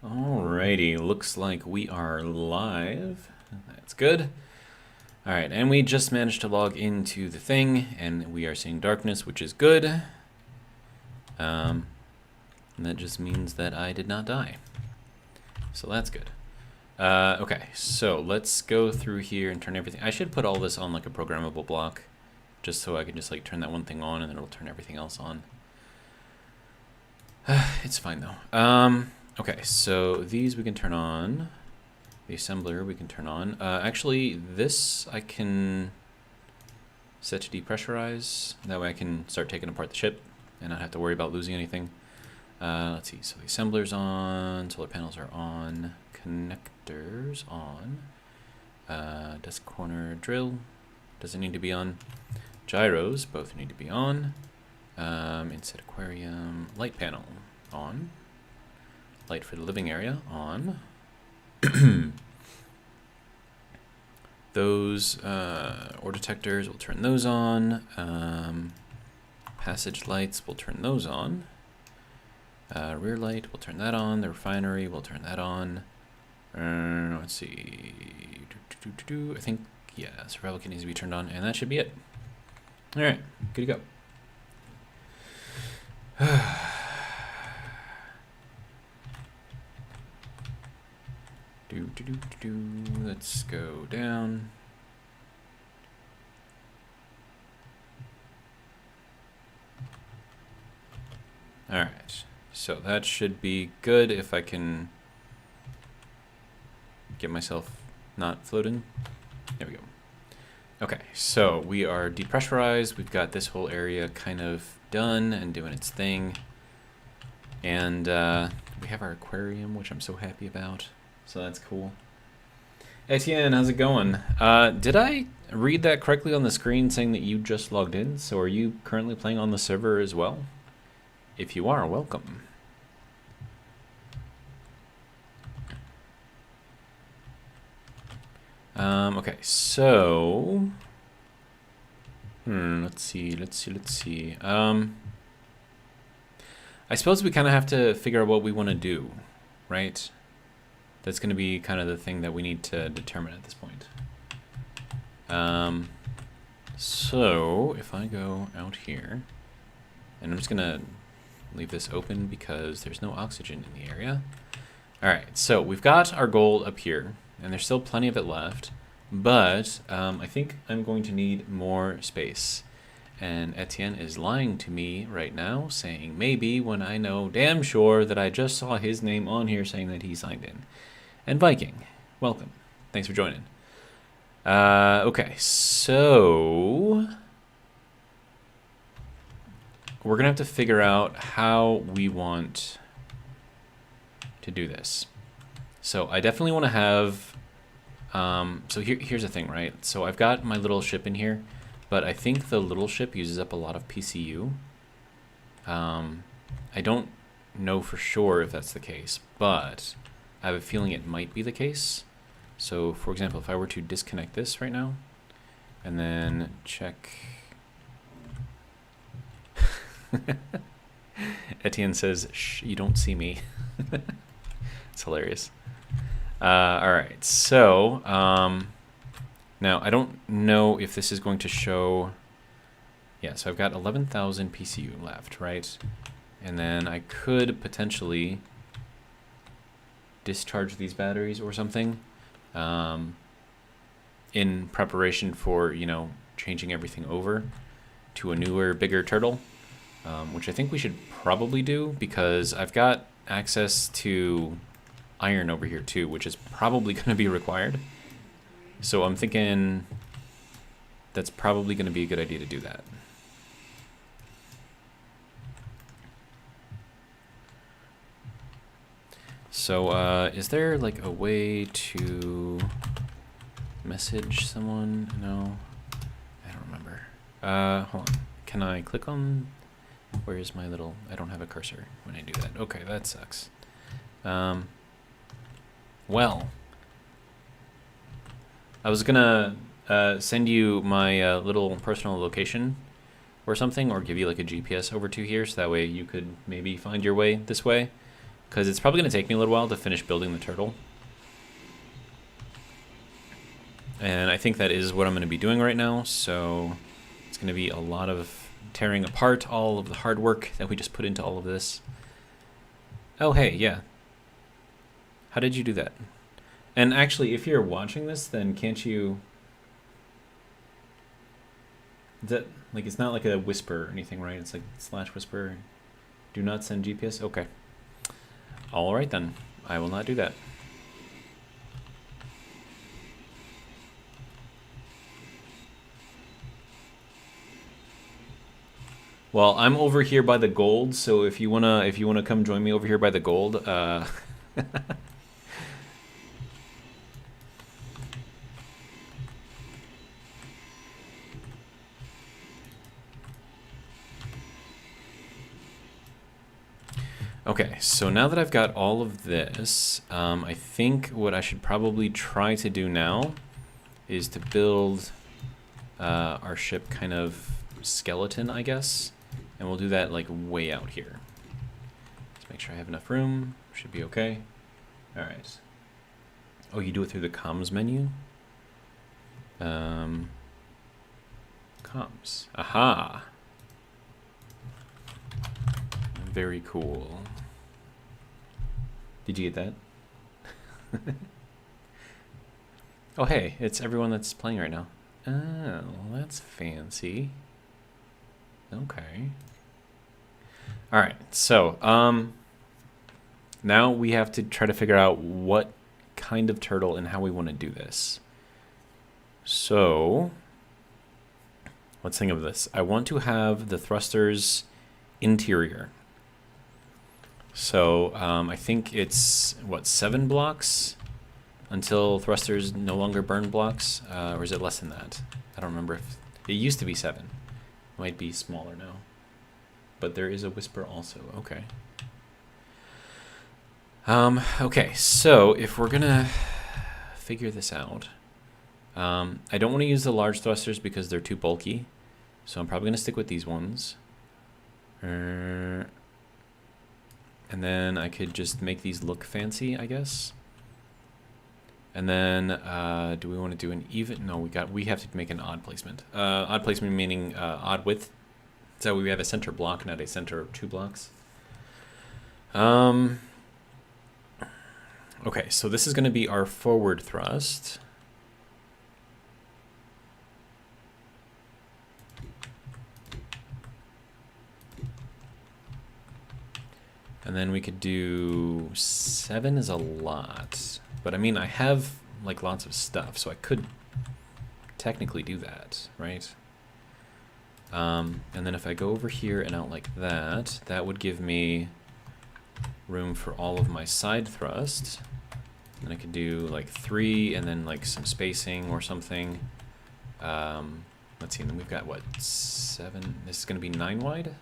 Alrighty, looks like we are live. That's good. Alright, and we just managed to log into the thing, and we are seeing darkness, which is good. And that just means that I did not die. So that's good. Okay, so let's go through here and turn everything. I should put all this on like a programmable block, just so I can just like turn that one thing on, and then it'll turn everything else on. It's fine though. Okay, so these we can turn on. The assembler we can turn on. Actually, this I can set to depressurize. That way I can start taking apart the ship and not have to worry about losing anything. Let's see, so the assembler's on, solar panels are on, connectors on, desk corner drill doesn't need to be on, gyros both need to be on, inset aquarium, light panel on, light for the living area on. Those ore detectors, we'll turn those on. Passage lights, we'll turn those on. Rear light, we'll turn that on. The refinery, we'll turn that on. Let's see. I think, yeah, survival kit needs to be turned on, and that should be it. All right, good to go. Let's go down. All right, so that should be good if I can get myself not floating. There we go. Okay, so we are depressurized. We've got this whole area kind of done and doing its thing. And we have our aquarium, which I'm so happy about. So that's cool. Etienne, how's it going? Did I read that correctly on the screen saying that you just logged in? So are you currently playing on the server as well? If you are, welcome. Okay, so... let's see. I suppose we kind of have to figure out what we want to do, right? That's going to be kind of the thing that we need to determine at this point. So if I go out here, and I'm just going to leave this open because there's no oxygen in the area. All right, so we've got our gold up here, and there's still plenty of it left, but I think I'm going to need more space. And Etienne is lying to me right now, saying maybe, when I know damn sure that I just saw his name on here saying that he signed in. And Viking, welcome. Thanks for joining. Okay, so we're going to have to figure out how we want to do this. So I definitely want to have... so here's the thing, right? So I've got my little ship in here, but I think the little ship uses up a lot of PCU. I don't know for sure if that's the case, but I have a feeling it might be the case. So, for example, if I were to disconnect this right now, and then check... Etienne says, shh, you don't see me. It's hilarious. Alright, so, now I don't know if this is going to show... Yeah, so I've got 11,000 PCU left, right? And then I could potentially discharge these batteries or something in preparation for, you know, changing everything over to a newer, bigger turtle, which I think we should probably do because I've got access to iron over here too, which is probably going to be required. So I'm thinking that's probably going to be a good idea to do that. So, is there like a way to message someone? No, I don't remember. Hold on. Can I click on, where's my little, I don't have a cursor when I do that. Okay, that sucks. Well, I was gonna send you my little personal location or something, or give you like a GPS over to here, so that way you could maybe find your way this way. because it's probably going to take me a little while to finish building the turtle. And I think that is what I'm going to be doing right now, so it's going to be a lot of tearing apart all of the hard work that we just put into all of this. Oh, hey, yeah. How did you do that? And actually, if you're watching this, then can't you... Is that, like, it's not like a whisper or anything, right? It's like /whisper. Do not send GPS? Okay. All right, then. I will not do that. Well, I'm over here by the gold, so if you wanna come join me over here by the gold, Okay, so now that I've got all of this, I think what I should probably try to do now is to build our ship kind of skeleton, I guess. And we'll do that like way out here. Let's make sure I have enough room. Should be okay. All right. Oh, you do it through the comms menu? Comms. Aha. Very cool. Did you get that? Oh, hey, it's everyone that's playing right now. Oh, that's fancy. Okay. All right, so now we have to try to figure out what kind of turtle and how we want to do this. So let's think of this. I want to have the thrusters interior. So I think it's, what, 7 blocks until thrusters no longer burn blocks? Or is it less than that? I don't remember if... It used to be 7. It might be smaller now. But there is a whisper also. Okay. Okay, so if we're going to figure this out, I don't want to use the large thrusters because they're too bulky. So I'm probably going to stick with these ones. And then I could just make these look fancy, I guess. And then, do we want to do an even? No, we have to make an odd placement. Odd placement meaning odd width. So we have a center block, not a center of 2 blocks. Okay, so this is going to be our forward thrust. And then we could do 7 is a lot. But I mean, I have like lots of stuff, so I could technically do that, right? And then if I go over here and out like that, that would give me room for all of my side thrust. And I could do like 3 and then like some spacing or something. Let's see, and then we've got what, 7? This is going to be 9 wide?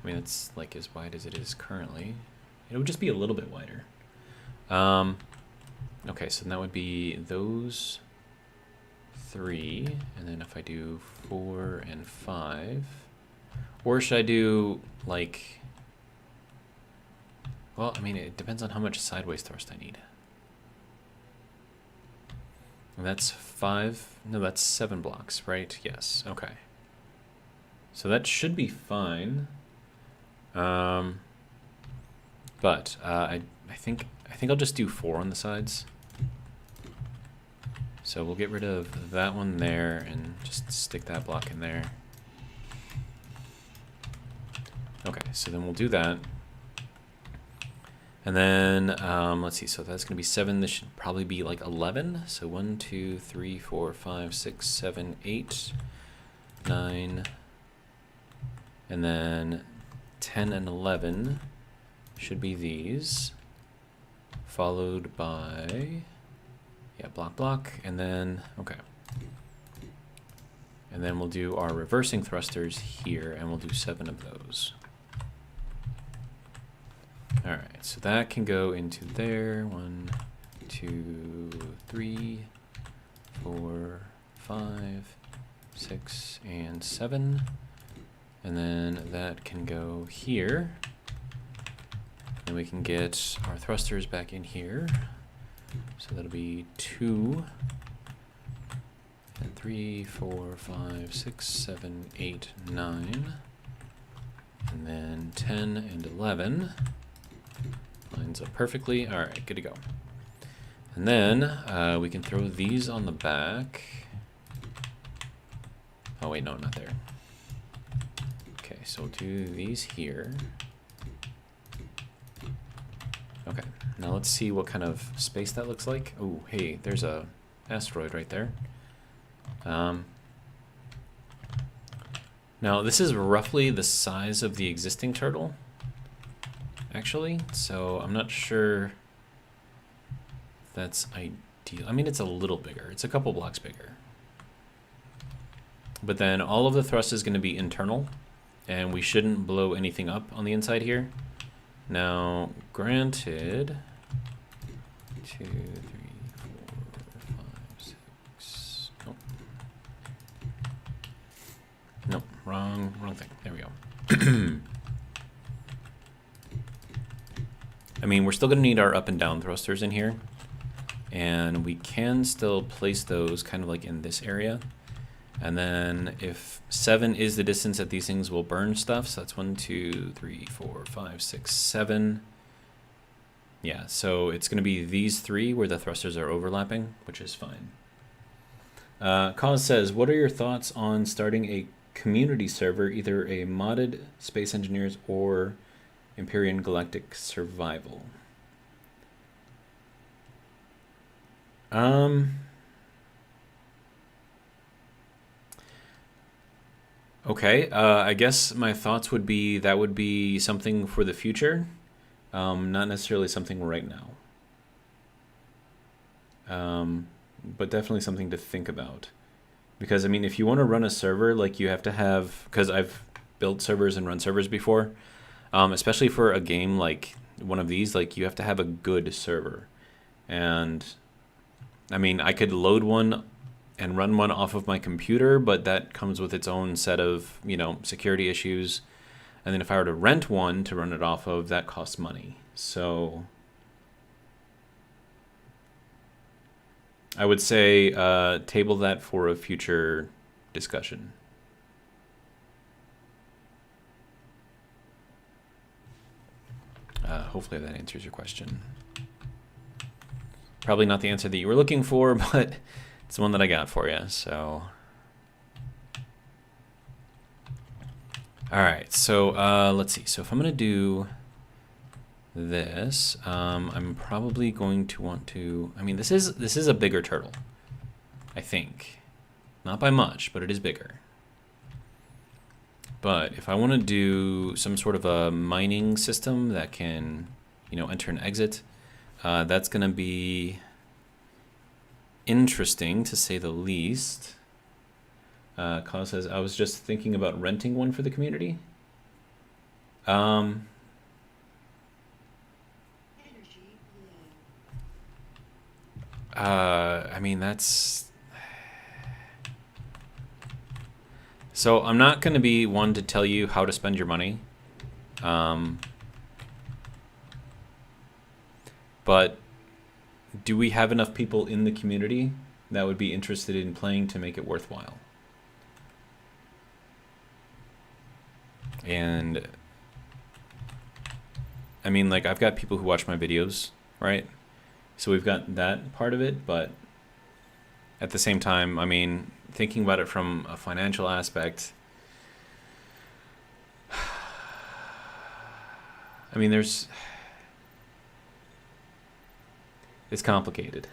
I mean, it's like as wide as it is currently. It would just be a little bit wider. Okay, so that would be those 3, and then if I do 4 and 5, or should I do like, well, I mean, it depends on how much sideways thrust I need. And that's 5, no, that's 7 blocks, right? Yes, okay. So that should be fine. But I think I'll just do 4 on the sides. So we'll get rid of that one there and just stick that block in there. Okay, so then we'll do that. And then, let's see, so that's going to be 7. This should probably be like 11. So 1, 2, 3, 4, 5, 6, 7, 8, 9. And then 10 and 11 should be these. Followed by, yeah, block, block, and then, okay. And then we'll do our reversing thrusters here, and we'll do 7 of those. All right, so that can go into there. 1, 2, 3, 4, 5, 6, and 7. And then that can go here. Then we can get our thrusters back in here. So that'll be 2, and 3, 4, 5, 6, 7, 8, 9, and then 10 and 11. Lines up perfectly. All right, good to go. And then we can throw these on the back. Oh wait, no, not there. Okay, so we'll do these here. Okay, now let's see what kind of space that looks like. Oh, hey, there's a asteroid right there. Now this is roughly the size of the existing turtle, actually, so I'm not sure if that's ideal. I mean, it's a little bigger. It's a couple blocks bigger. But then all of the thrust is going to be internal, and we shouldn't blow anything up on the inside here. Now, granted, 2, 3, 4, 5, 6. Nope. Nope. Wrong thing. There we go. I mean, we're still going to need our up and down thrusters in here, and we can still place those kind of like in this area. And then if 7 is the distance that these things will burn stuff, so that's 1, 2, 3, 4, 5, 6, 7. Yeah, so it's going to be these 3 where the thrusters are overlapping, which is fine. Cause says, what are your thoughts on starting a community server, either a modded Space Engineers or Empyrean Galactic Survival? Okay, I guess my thoughts would be that would be something for the future, not necessarily something right now. But definitely something to think about. Because, I mean, if you want to run a server, like, you have to have, because I've built servers and run servers before, especially for a game like one of these, like, you have to have a good server. And, I mean, I could load one and run one off of my computer, but that comes with its own set of, you know, security issues. And then if I were to rent one to run it off of, that costs money. So I would say table that for a future discussion. Hopefully that answers your question. Probably not the answer that you were looking for, but it's the one that I got for you, so. All right, so let's see. So if I'm gonna do this, I'm probably going to want to, I mean, this is a bigger turtle, I think. Not by much, but it is bigger. But if I want to do some sort of a mining system that can, you know, enter and exit, that's gonna be interesting to say the least. Cause says, I was just thinking about renting one for the community. I mean, that's... So I'm not going to be one to tell you how to spend your money. But do we have enough people in the community that would be interested in playing to make it worthwhile? And I mean, like, I've got people who watch my videos, right? So we've got that part of it, but at the same time, I mean, thinking about it from a financial aspect, I mean, it's complicated.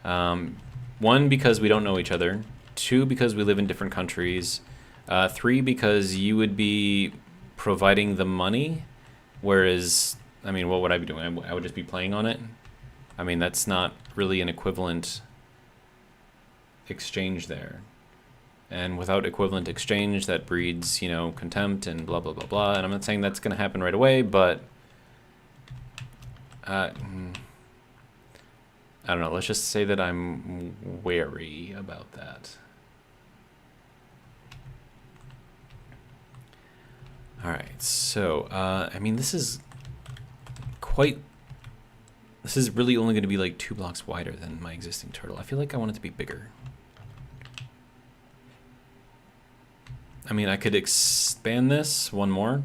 One, because we don't know each other. 2, because we live in different countries. 3, because you would be providing the money, whereas, I mean, what would I be doing? I would just be playing on it. I mean, that's not really an equivalent exchange there. And without equivalent exchange, that breeds, you know, contempt and blah, blah, blah, blah. And I'm not saying that's going to happen right away, but I don't know. Let's just say that I'm wary about that. All right, so I mean, this is really only going to be like 2 blocks wider than my existing turtle. I feel like I want it to be bigger. I mean, I could expand this one more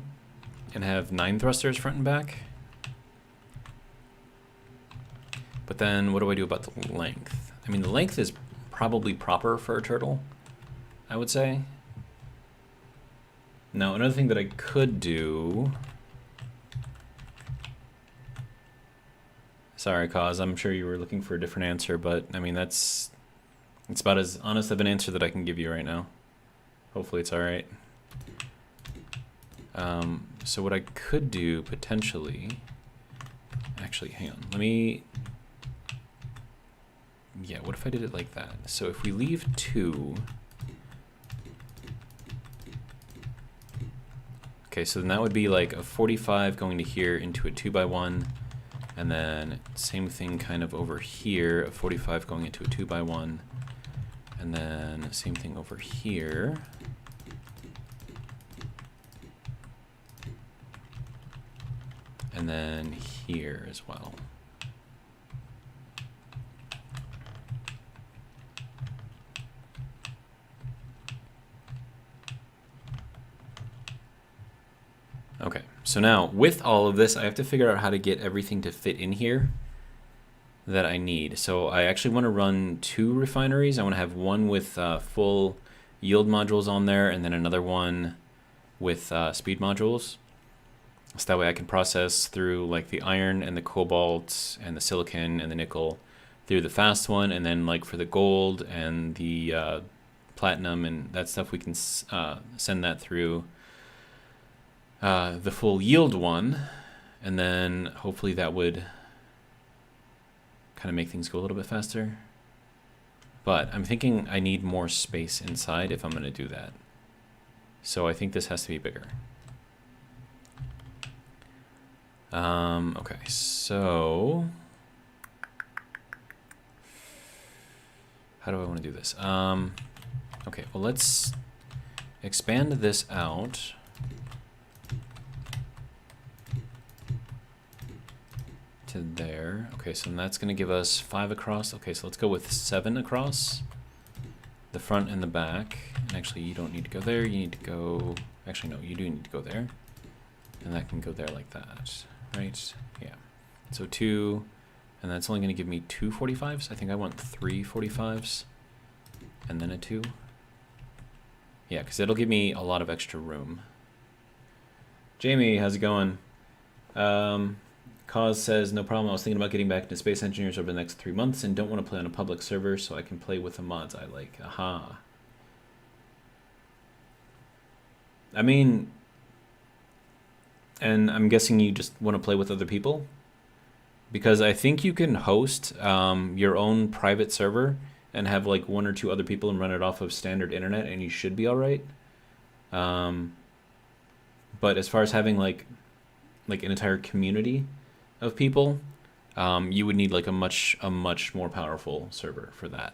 and have 9 thrusters front and back. But then what do I do about the length? I mean, the length is probably proper for a turtle, I would say. Now, another thing that I could do... Sorry, Cause, I'm sure you were looking for a different answer, but I mean, it's about as honest of an answer that I can give you right now. Hopefully it's all right. So what I could do potentially... Actually, hang on. Let me... Yeah, what if I did it like that? So if we leave 2... Okay, so then that would be like a 45 going to here into a 2x1, and then same thing kind of over here, a 45 going into a 2x1, and then same thing over here. And then here as well. Okay, so now with all of this, I have to figure out how to get everything to fit in here that I need. So I actually want to run 2 refineries. I want to have one with full yield modules on there, and then another one with speed modules. So that way I can process through like the iron and the cobalt and the silicon and the nickel through the fast one, and then like for the gold and the platinum and that stuff, we can send that through the full yield one, and then hopefully that would kind of make things go a little bit faster. But I'm thinking I need more space inside if I'm going to do that. So I think this has to be bigger. Okay, so how do I want to do this? Okay, well, let's expand this out. To there. Okay, so that's going to give us 5 across. Okay, so let's go with 7 across the front and the back. And actually, you don't need to go there. You need to go... Actually, no, you do need to go there. And that can go there like that, right? Yeah. So 2, and that's only going to give me 2 45s. I think I want 3 45s and then a 2. Yeah, because it'll give me a lot of extra room. Jamie, how's it going? Cause says, no problem, I was thinking about getting back into Space Engineers over the next 3 months and don't want to play on a public server, so I can play with the mods I like. Aha. I mean, and I'm guessing you just want to play with other people? Because I think you can host your own private server and have like 1 or 2 other people and run it off of standard internet, and you should be alright. But as far as having like an entire community of people, you would need like a much more powerful server for that.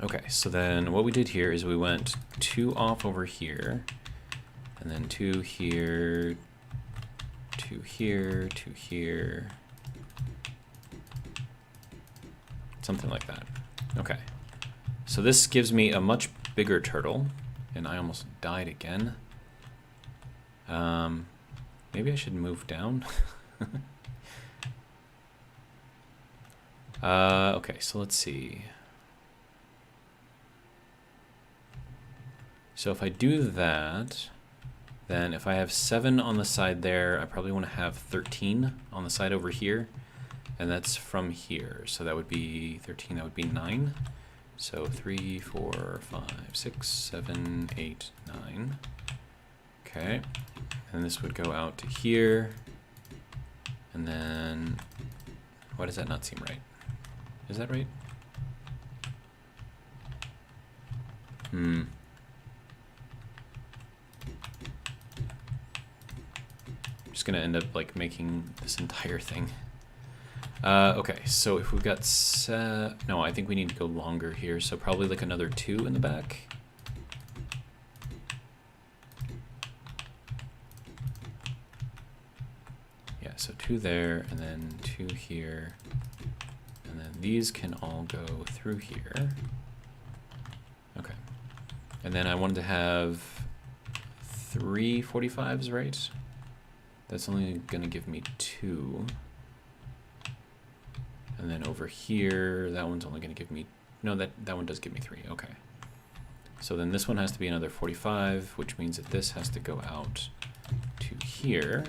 Okay, so then what we did here is we went 2 off over here, and then 2 here, 2 here, 2 here, something like that. Okay, so this gives me a much bigger turtle, and I almost died again. Maybe I should move down. Okay, so let's see. So if I do that, then if I have 7 on the side there, I probably want to have 13 on the side over here, and that's from here. So that would be 13, that would be 9. So 3, 4, 5, 6, 7, 8, 9. Okay, and this would go out to here, and then, why does that not seem right? Is that right? I'm just gonna end up like making this entire thing. Okay, so if we've got, no, I think we need to go longer here, so probably like another 2 in the back. Yeah, so 2 there, and then 2 here, and then these can all go through here. Okay. And then I wanted to have 3 45s, right? That's only going to give me 2. And then over here, that one's only going to give me... No, that one does give me 3. Okay. So then this one has to be another 45, which means that this has to go out to here.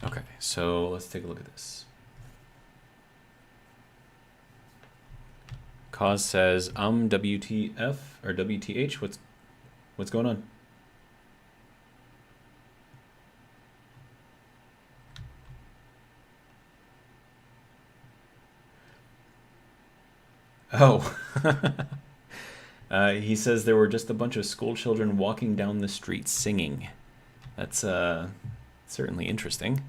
Okay, so let's take a look at this. Cause says, WTF or WTH, what's going on? Oh. He says there were just a bunch of school children walking down the street singing. That's certainly interesting.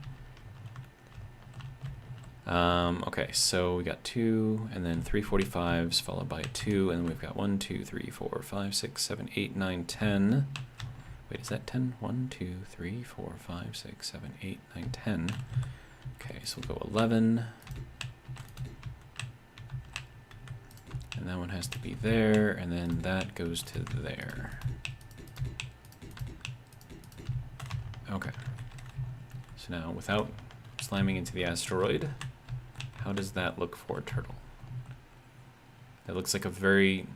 Okay, so we got 2, and then 3 45s followed by a 2, and then we've got 1, 2, 3, 4, 5, 6, 7, 8, 9, 10. Wait, is that 10? 1, 2, 3, 4, 5, 6, 7, 8, 9, 10. Okay, so we'll go 11. And that one has to be there, and then that goes to there. Okay. So now, without slamming into the asteroid, how does that look for a turtle? That looks like a very,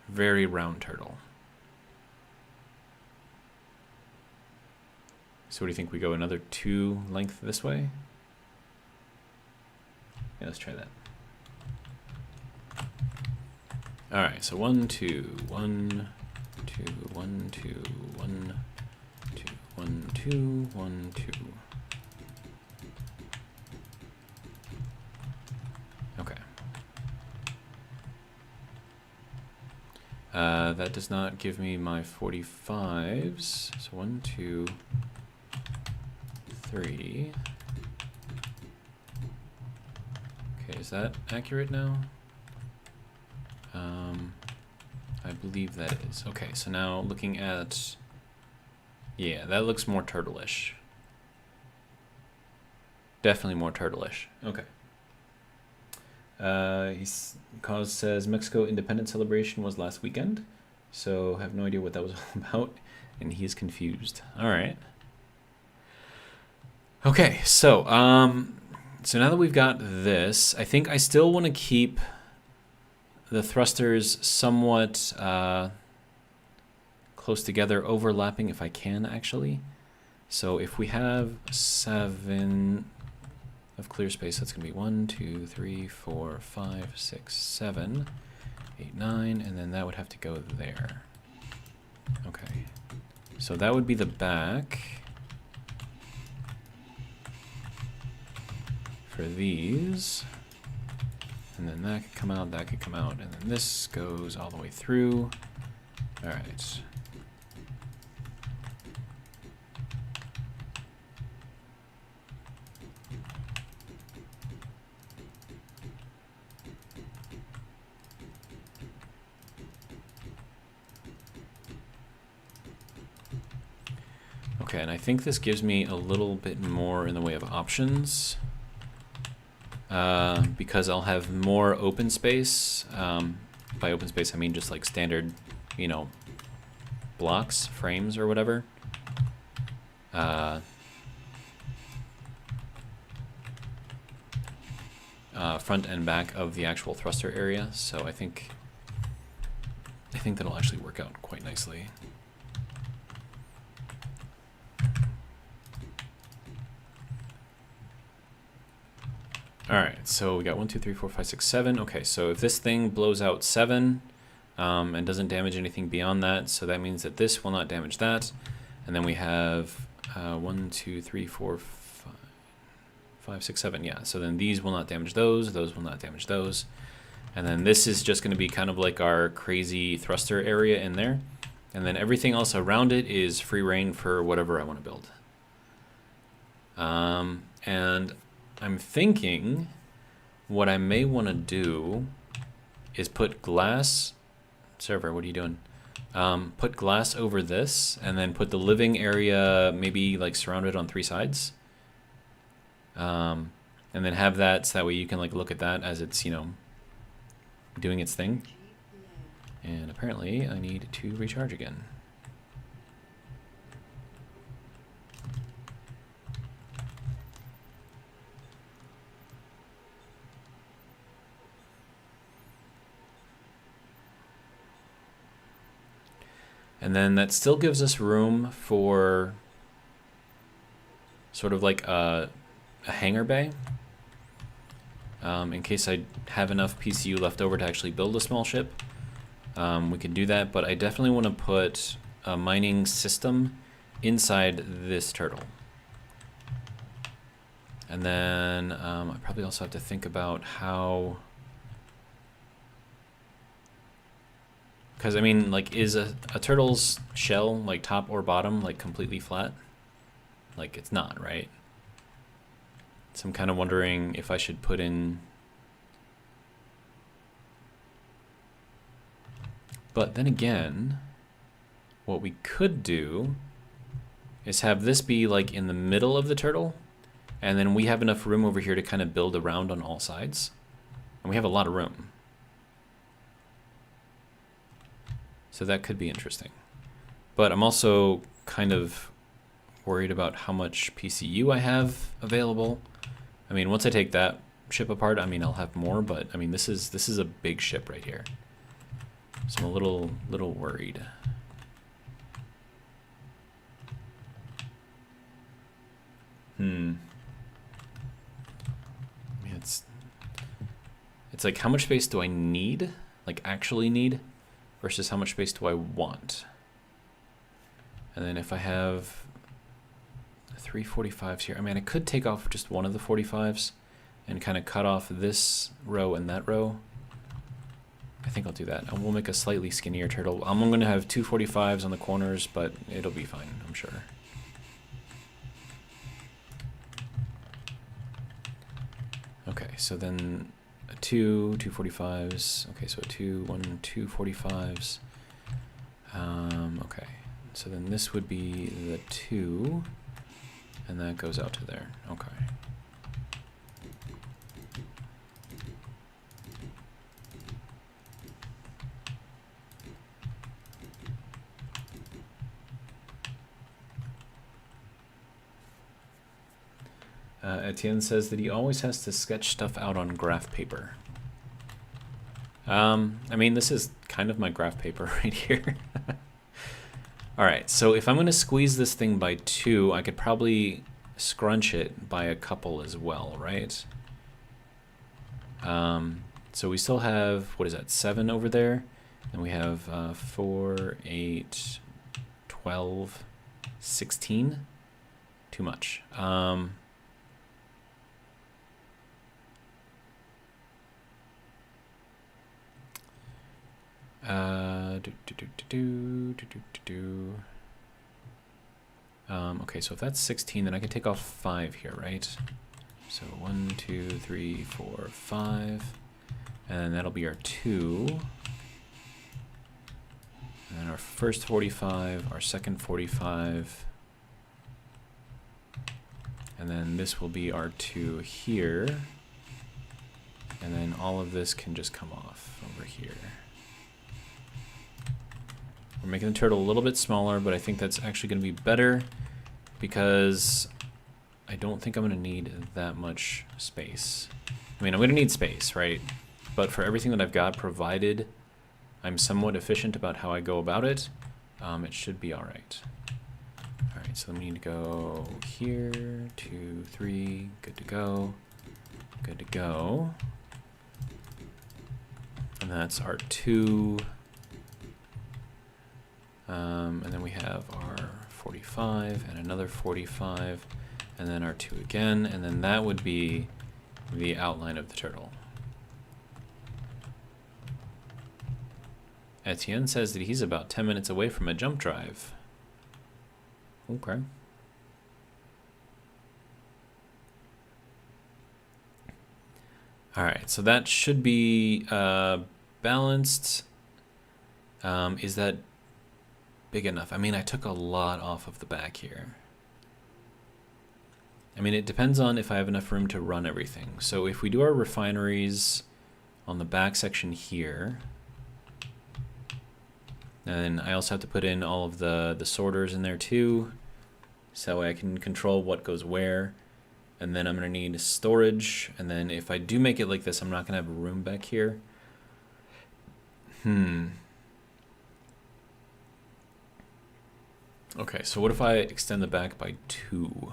very round turtle. So what do you think? We go another 2 length this way? Yeah, let's try that. All right, so 1, 2, 1, 2, 1, 2, 1, 2, 1, 2, 1, 2. Okay. That does not give me my 45s. So 1, 2, 3. Okay, is that accurate now? I believe that is. Okay, so now looking at... Yeah, that looks more turtle-ish. Definitely more turtle-ish. Okay. Cause says Mexico Independence Celebration was last weekend, so have no idea what that was all about, and he's confused. All right. Okay, so so now that we've got this, I think I still want to keep the thrusters somewhat close together, overlapping if I can, actually. So if we have 7 of clear space, that's going to be 1, 2, 3, 4, 5, 6, 7, 8, 9, and then that would have to go there. Okay. So that would be the back for these. And then that could come out, that could come out, and then this goes all the way through. All right. Okay, and I think this gives me a little bit more in the way of options. Because I'll have more open space. By open space, I mean just like standard, you know, blocks, frames, or whatever. Front and back of the actual thruster area. So I think that'll actually work out quite nicely. All right, so we got 1, 2, 3, 4, 5, 6, 7. Okay, so if this thing blows out 7 and doesn't damage anything beyond that, so that means that this will not damage that. And then we have 1, 2, 3, 4, 5, 6, 7. Yeah, so then these will not damage those. Those will not damage those. And then this is just going to be kind of like our crazy thruster area in there. And then everything else around it is free reign for whatever I want to build. And I'm thinking what I may want to do is put glass... Server, what are you doing? Put glass over this, and then put the living area maybe like surrounded on 3 sides. And then have that so that way you can like look at that as it's, you know, doing its thing. And apparently I need to recharge again. And then that still gives us room for sort of like a hangar bay. In case I have enough PCU left over to actually build a small ship. We could do that, but I definitely want to put a mining system inside this turtle. And then I probably also have to think about how... Because, I mean, like, is a turtle's shell, like, top or bottom, like, completely flat? Like, it's not, right? So I'm kind of wondering if I should put in... But then again, what we could do is have this be, like, in the middle of the turtle, and then we have enough room over here to kind of build around on all sides. And we have a lot of room. So that could be interesting. But I'm also kind of worried about how much PCU I have available. I mean, once I take that ship apart, I mean, I'll have more, but I mean, this is a big ship right here. So I'm a little worried. I mean, it's like, how much space do I need? Like, actually need? Versus how much space do I want? And then if I have 3 45s here, I mean, I could take off just one of the 45s and kind of cut off this row and that row. I think I'll do that. And we'll make a slightly skinnier turtle. I'm going to have 2 45s on the corners, but it'll be fine, I'm sure. Okay, so then... 2 45s. Okay, so 2 45s. Okay, so then this would be the 2, and that goes out to there. Okay. Etienne says that he always has to sketch stuff out on graph paper. I mean, this is kind of my graph paper right here. Alright, so if I'm going to squeeze this thing by 2, I could probably scrunch it by a couple as well, right? So we still have, what is that, 7 over there? And we have 4, 8, 12, 16. Too much. Okay, so if that's 16, then I can take off 5 here, right? So 1, 2, 3, 4, 5, and that'll be our 2. And then our first 45, our second 45, and then this will be our 2 here, and then all of this can just come off over here. We're making the turtle a little bit smaller, but I think that's actually going to be better because I don't think I'm going to need that much space. I mean, I'm going to need space, right? But for everything that I've got, provided I'm somewhat efficient about how I go about it, it should be all right. All right, so we need to go here, 2, 3, good to go, good to go. And that's our 2. And then we have our 45 and another 45, and then our 2 again, and then that would be the outline of the turtle. Etienne says that he's about 10 minutes away from a jump drive. Okay. All right, so that should be balanced. Is that big enough? I mean, I took a lot off of the back here. I mean, it depends on if I have enough room to run everything. So if we do our refineries on the back section here, and I also have to put in all of the sorters in there too, so I can control what goes where. And then I'm going to need storage. And then if I do make it like this, I'm not going to have room back here. Okay, so what if I extend the back by 2?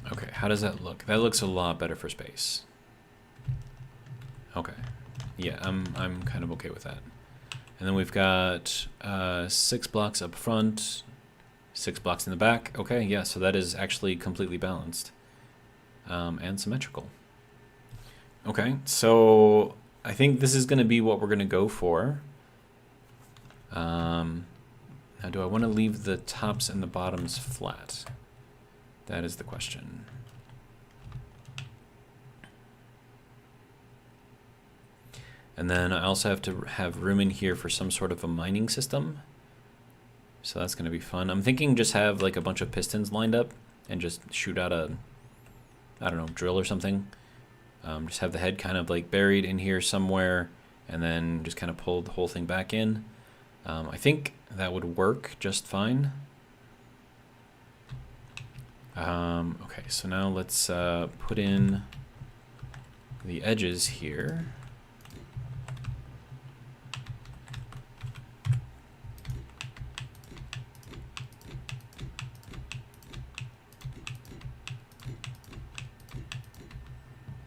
Okay, how does that look? That looks a lot better for space. Okay, yeah, I'm kind of okay with that. And then we've got 6 blocks up front, 6 blocks in the back. Okay, yeah, so that is actually completely balanced and symmetrical. Okay, so I think this is going to be what we're going to go for. Now, do I want to leave the tops and the bottoms flat? That is the question. And then I also have to have room in here for some sort of a mining system. So that's going to be fun. I'm thinking just have like a bunch of pistons lined up and just shoot out a, I don't know, drill or something. Just have the head kind of like buried in here somewhere and then just kind of pull the whole thing back in. I think that would work just fine. Okay, so now let's put in the edges here.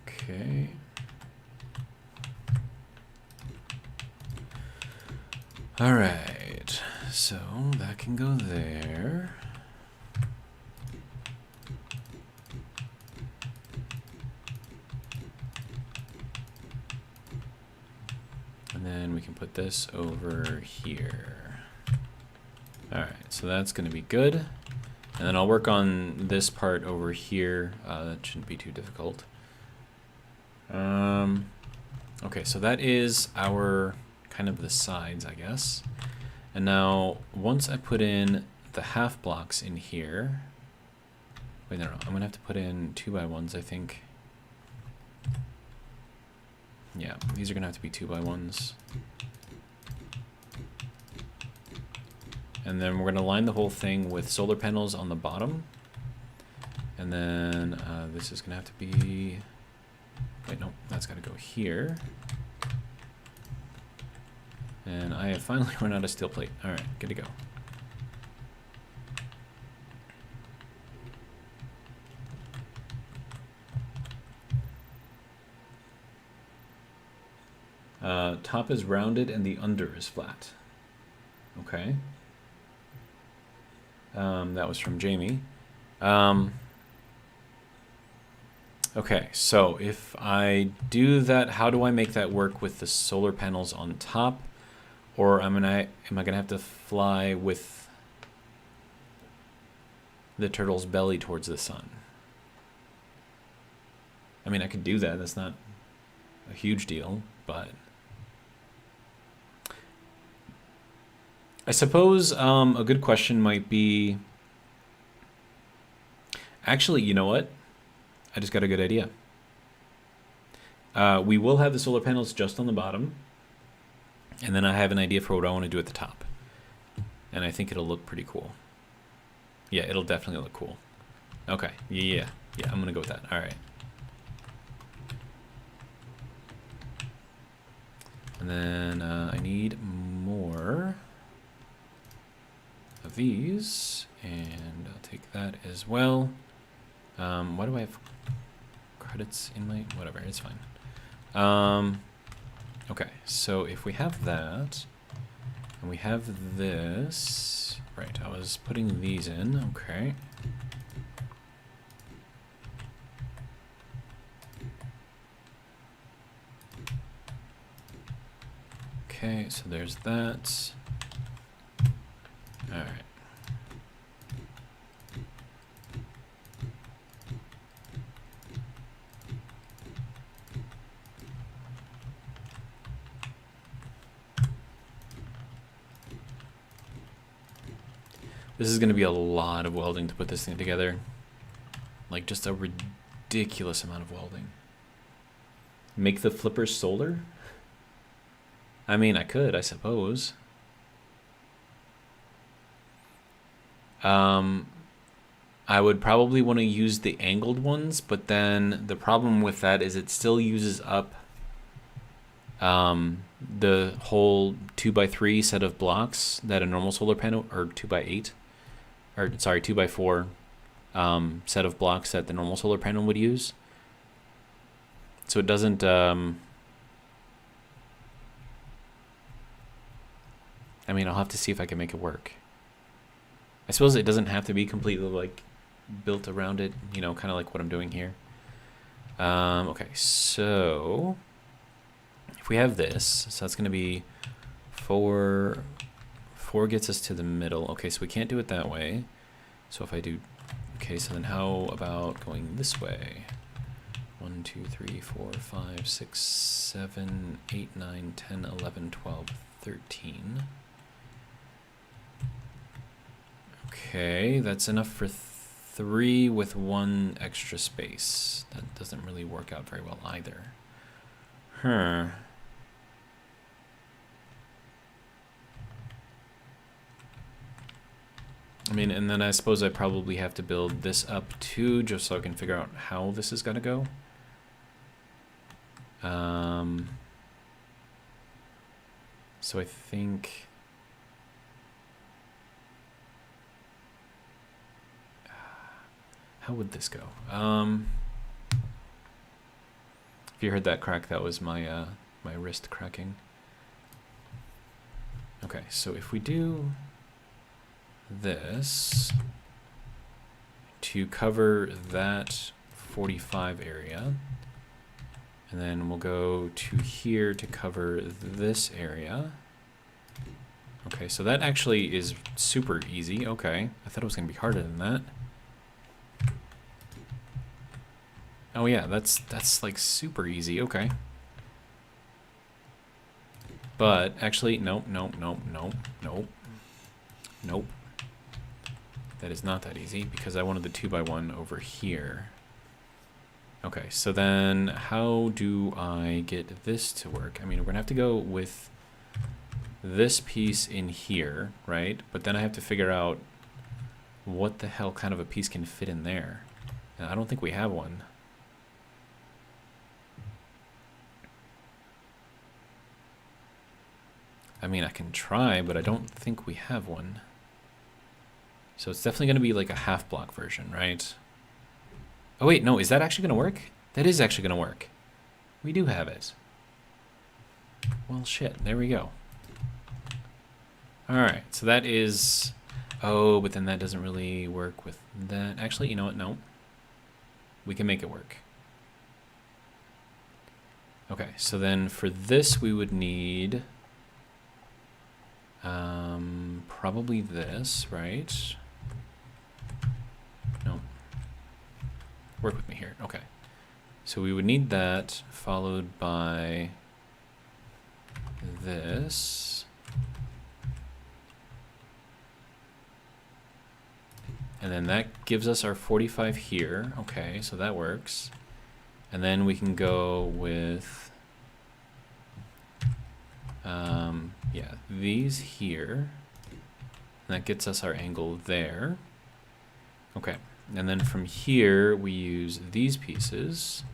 Okay. All right, so that can go there. And then we can put this over here. All right, so that's going to be good. And then I'll work on this part over here. That shouldn't be too difficult. Okay, so that is our kind of the sides, I guess. And now once I put in the half blocks in here, wait, no, I'm gonna have to put in 2x1s, I think. Yeah, these are gonna have to be 2x1s. And then we're gonna line the whole thing with solar panels on the bottom. And then this is gonna have to be, wait, no, that's gotta go here. And I have finally run out of steel plate. All right, good to go. Top is rounded and the under is flat. Okay. That was from Jamie. Okay, so if I do that, how do I make that work with the solar panels on top? Or am I gonna have to fly with the turtle's belly towards the sun? I mean, I could do that. That's not a huge deal, but I suppose a good question might be, actually, you know what? I just got a good idea. We will have the solar panels just on the bottom. And then I have an idea for what I want to do at the top. And I think it'll look pretty cool. Yeah, it'll definitely look cool. Okay, yeah, I'm going to go with that. All right. And then I need more of these. And I'll take that as well. Why do I have credits in my... Whatever, it's fine. Okay, so if we have that, and we have this, right. I was putting these in. Okay. Okay, so there's that. All right. This is going to be a lot of welding to put this thing together. Like, just a ridiculous amount of welding. Make the flippers solar? I mean, I could, I suppose. I would probably want to use the angled ones, but then the problem with that is it still uses up the whole 2x3 set of blocks that a normal solar panel, or 2x8, or sorry, 2x4 set of blocks that the normal solar panel would use. So it doesn't, I mean, I'll have to see if I can make it work. I suppose it doesn't have to be completely like built around it, you know, kind of like what I'm doing here. Okay, so if we have this, so that's going to be 4 gets us to the middle. Okay, so we can't do it that way. So if I do, okay, so then how about going this way? 1, 2, 3, 4, 5, 6, 7, 8, 9, 10, 11, 12, 13. Okay, that's enough for 3 with 1 extra space. That doesn't really work out very well either. Huh. I mean, and then I suppose I probably have to build this up too, just so I can figure out how this is gonna go. So I think... how would this go? If you heard that crack, that was my my wrist cracking. Okay, so if we do this to cover that 45 area, and then we'll go to here to cover this area. Okay, so that actually is super easy. Okay, I thought it was gonna be harder than that. Oh yeah, that's like super easy. Okay. But actually, nope. That is not that easy because I wanted the 2x1 over here. Okay, so then how do I get this to work? I mean, we're gonna have to go with this piece in here, right? But then I have to figure out what the hell kind of a piece can fit in there. And I don't think we have one. I mean, I can try, but I don't think we have one. So it's definitely going to be like a half block version, right? Oh wait, no, is that actually going to work? That is actually going to work. We do have it. Well, shit, there we go. All right, so that is... oh, but then that doesn't really work with that. Actually, you know what? No. We can make it work. Okay, so then for this we would need... probably this, right? No. Work with me here. Okay. So we would need that followed by this. And then that gives us our 45 here. Okay, so that works. And then we can go with yeah, these here. And that gets us our angle there. Okay, and then from here we use these pieces.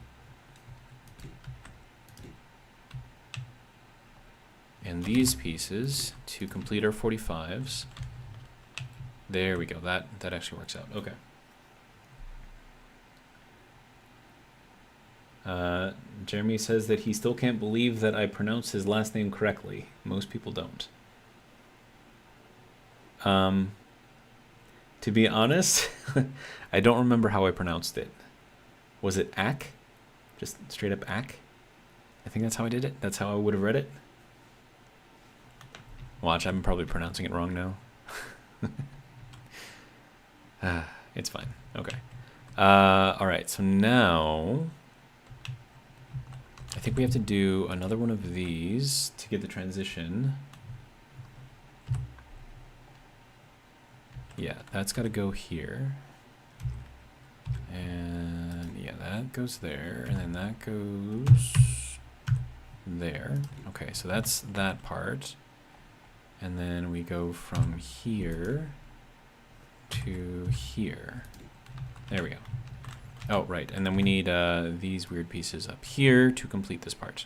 And these pieces to complete our 45s. There we go. That actually works out. Okay. Jeremy says that he still can't believe that I pronounced his last name correctly. Most people don't. To be honest, I don't remember how I pronounced it. Was it Ack? Just straight up Ack? I think that's how I did it. That's how I would have read it. Watch, I'm probably pronouncing it wrong now. It's fine. Okay. All right, so now I think we have to do another one of these to get the transition. Yeah, that's got to go here. And yeah, that goes there, and then that goes there. Okay, so that's that part. And then we go from here to here. There we go. Oh, right. And then we need these weird pieces up here to complete this part.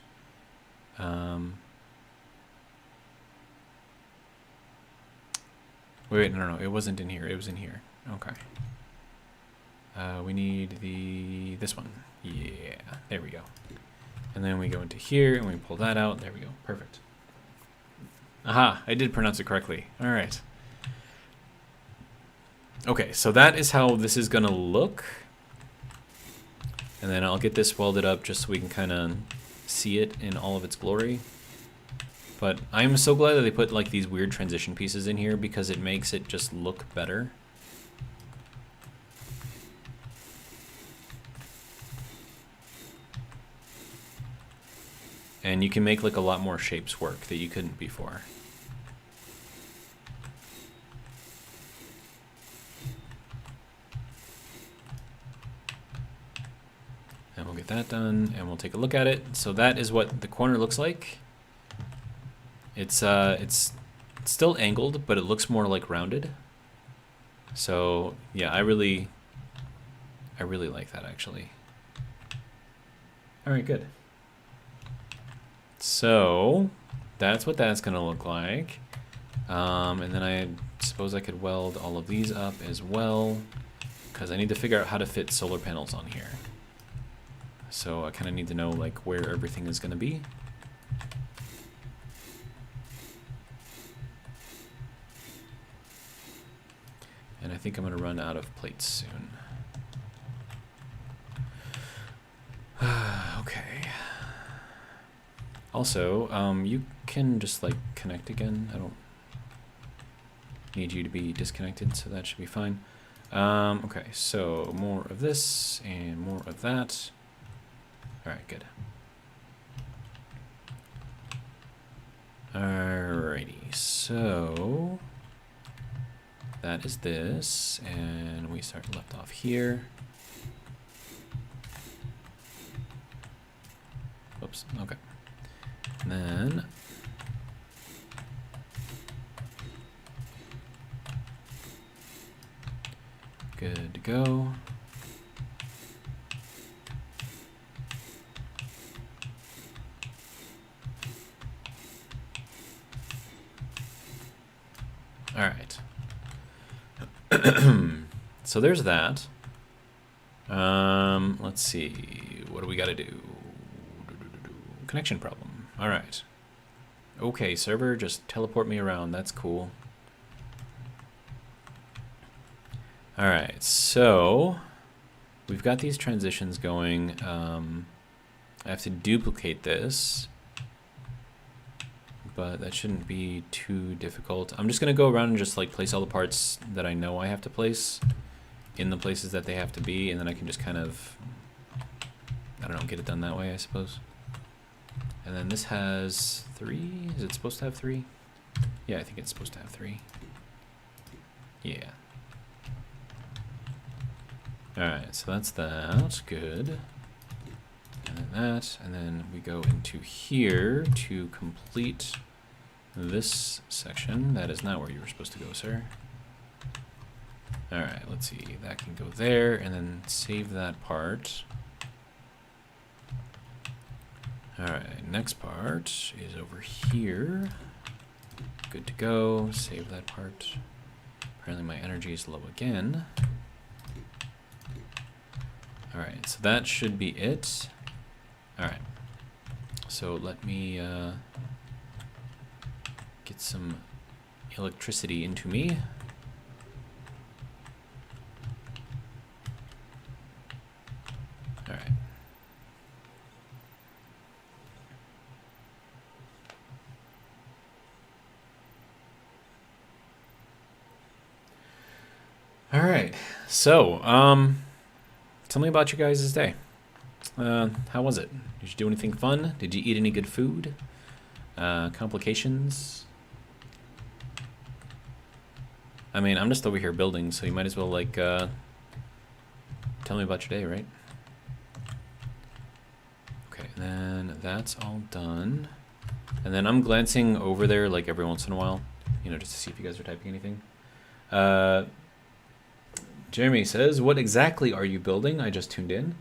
Wait, no, it wasn't in here. It was in here. Okay. We need this one. Yeah, there we go. And then we go into here and we pull that out. There we go. Perfect. Aha, I did pronounce it correctly. All right. Okay, so that is how this is going to look. And then I'll get this welded up just so we can kind of see it in all of its glory. But I'm so glad that they put like these weird transition pieces in here because it makes it just look better. And you can make like a lot more shapes work that you couldn't before. And we'll get that done and we'll take a look at it. So that is what the corner looks like. It's still angled, but it looks more like rounded. So yeah, I really like that actually. All right, good. So that's what that's gonna look like. And then I suppose I could weld all of these up as well, because I need to figure out how to fit solar panels on here. So I kind of need to know like where everything is gonna be. And I think I'm going to run out of plates soon. Okay. Also, you can just like connect again. I don't need you to be disconnected, so that should be fine. Okay, so more of this and more of that. All right, good. Alrighty, so that is this, and we start left off here. Oops, okay. And then good to go. All right. So there's that. Let's see. What do we got to do? Connection problem. All right. Okay, server, just teleport me around. That's cool. All right, so we've got these transitions going. I have to duplicate this, but that shouldn't be too difficult. I'm just gonna go around and just like place all the parts that I know I have to place in the places that they have to be, and then I can just kind of, I don't know, get it done that way, I suppose. And then this has 3. Is it supposed to have 3? Yeah, I think it's supposed to have 3. Yeah. Alright, so that's that. Good. And then that. And then we go into here to complete this section. That is not where you were supposed to go, sir. Alright, let's see. That can go there, and then save that part. Alright, next part is over here. Good to go. Save that part. Apparently my energy is low again. Alright, so that should be it. Alright, so let me get some electricity into me. All right. So, tell me about your guys' day. How was it? Did you do anything fun? Did you eat any good food? Complications? I mean, I'm just over here building, so you might as well, like, tell me about your day, right? Okay, and then that's all done. And then I'm glancing over there, like, every once in a while, you know, just to see if you guys are typing anything. Jeremy says, what exactly are you building? I just tuned in.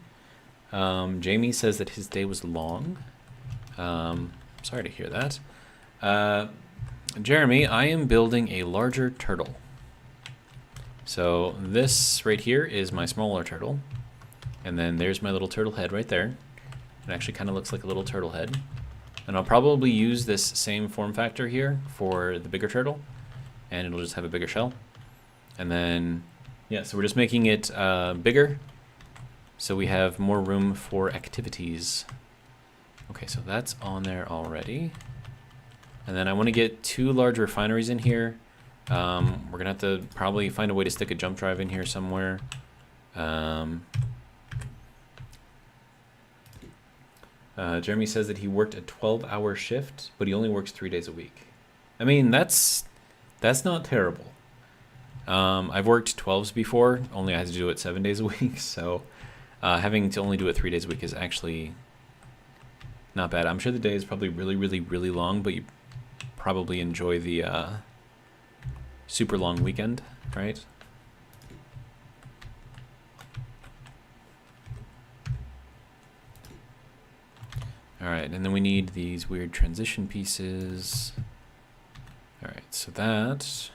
Jamie says that his day was long. Sorry to hear that. Jeremy, I am building a larger turtle. So this right here is my smaller turtle. And then there's my little turtle head right there. It actually kind of looks like a little turtle head. And I'll probably use this same form factor here for the bigger turtle. And it'll just have a bigger shell. And then, yeah, so we're just making it bigger. So we have more room for activities. Okay, so that's on there already. And then I want to get 2 large refineries in here. We're going to have to probably find a way to stick a jump drive in here somewhere. Jeremy says that he worked a 12-hour shift, but he only works 3 days a week. I mean, that's not terrible. I've worked 12s before, only I had to do it 7 days a week, so having to only do it 3 days a week is actually not bad. I'm sure the day is probably really, really, really long, but you probably enjoy the super long weekend, right? All right, and then we need these weird transition pieces. All right, so that,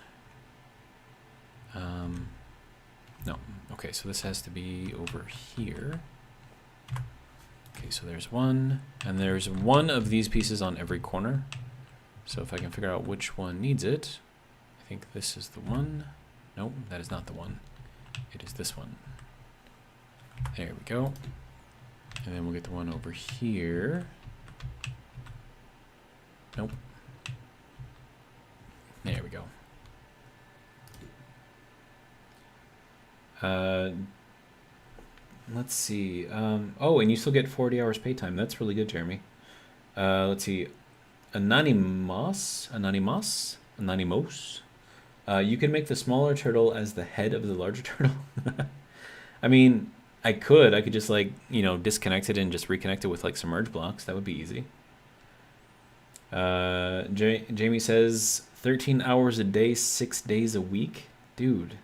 no, okay, so this has to be over here. Okay, so there's one, and there's one of these pieces on every corner. So if I can figure out which one needs it, I think this is the one. Nope, that is not the one. It is this one. There we go. And then we'll get the one over here. Nope. There we go. Let's see. Oh, and you still get 40 hours pay time. That's really good, Jeremy. Let's see. Anonymous. You can make the smaller turtle as the head of the larger turtle. I mean, I could just, like, you know, disconnect it and just reconnect it with, like, some merge blocks. That would be easy. Jamie says 13 hours a day, 6 days a week. Dude.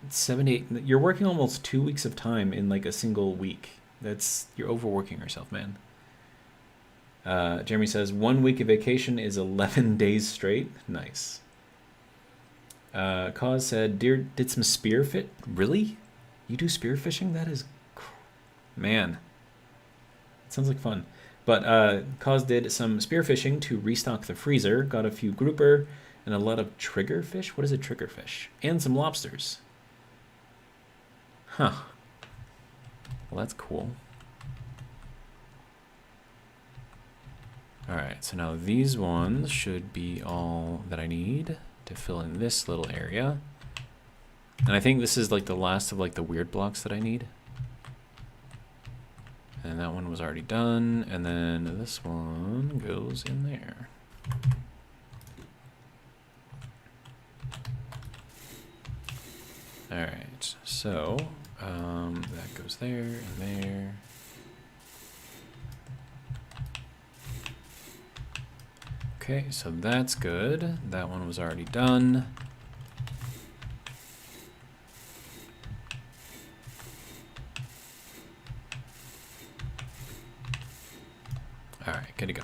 7 to 8. You're working almost 2 weeks of time in, like, a single week. You're overworking yourself, man. Jeremy says 1 week of vacation is 11 days straight. Nice. Cause said, did some spear fit? Really? You do spear fishing? That is, man. It sounds like fun. But Cause did some spear fishing to restock the freezer. Got a few grouper and a lot of triggerfish. What is a triggerfish? And some lobsters. Huh. Well, that's cool. Alright, so now these ones should be all that I need to fill in this little area. And I think this is like the last of like the weird blocks that I need. And that one was already done, and then this one goes in there. Alright, so that goes there and there. Okay, so that's good. That one was already done. All right, good to go.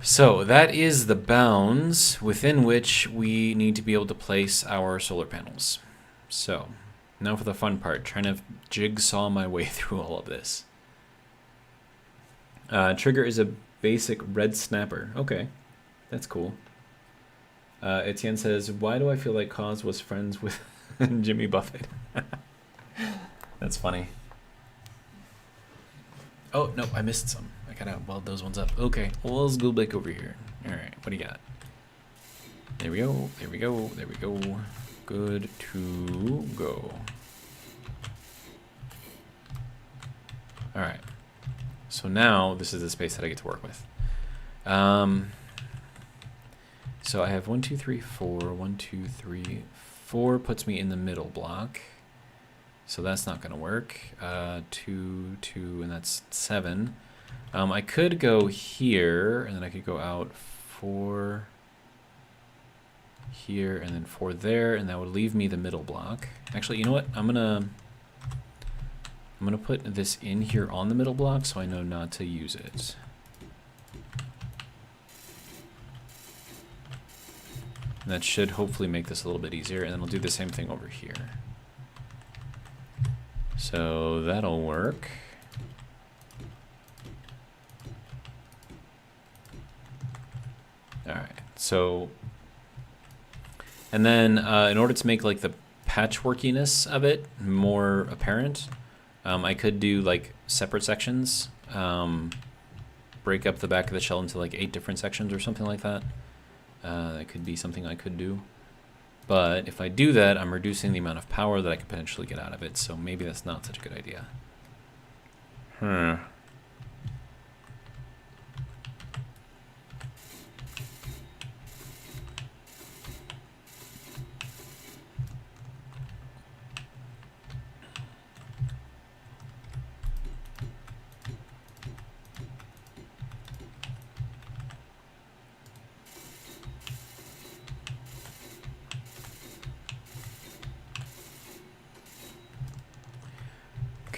So that is the bounds within which we need to be able to place our solar panels. So now for the fun part, trying to jigsaw my way through all of this. Trigger is a basic red snapper. Okay, that's cool. Etienne says, why do I feel like Cause was friends with Jimmy Buffett? That's funny. Oh, no, I missed some. I gotta weld those ones up. Okay, well, let's go back over here. All right, what do you got? There we go, there we go, there we go. Good to go. All right. So now this is the space that I get to work with. So I have 1, 2, 3, 4. 1, 2, 3, 4 puts me in the middle block. So that's not going to work. 2, 2, and that's 7. I could go here, and then I could go out 4 here, and then 4 there, and that would leave me the middle block. Actually, you know what? I'm gonna put this in here on the middle block so I know not to use it. And that should hopefully make this a little bit easier, and then I'll do the same thing over here. So that'll work. All right, so, and then in order to make like the patchworkiness of it more apparent, I could do like separate sections, break up the back of the shell into like 8 different sections or something like that. That could be something I could do. But if I do that, I'm reducing the amount of power that I could potentially get out of it, so maybe that's not such a good idea.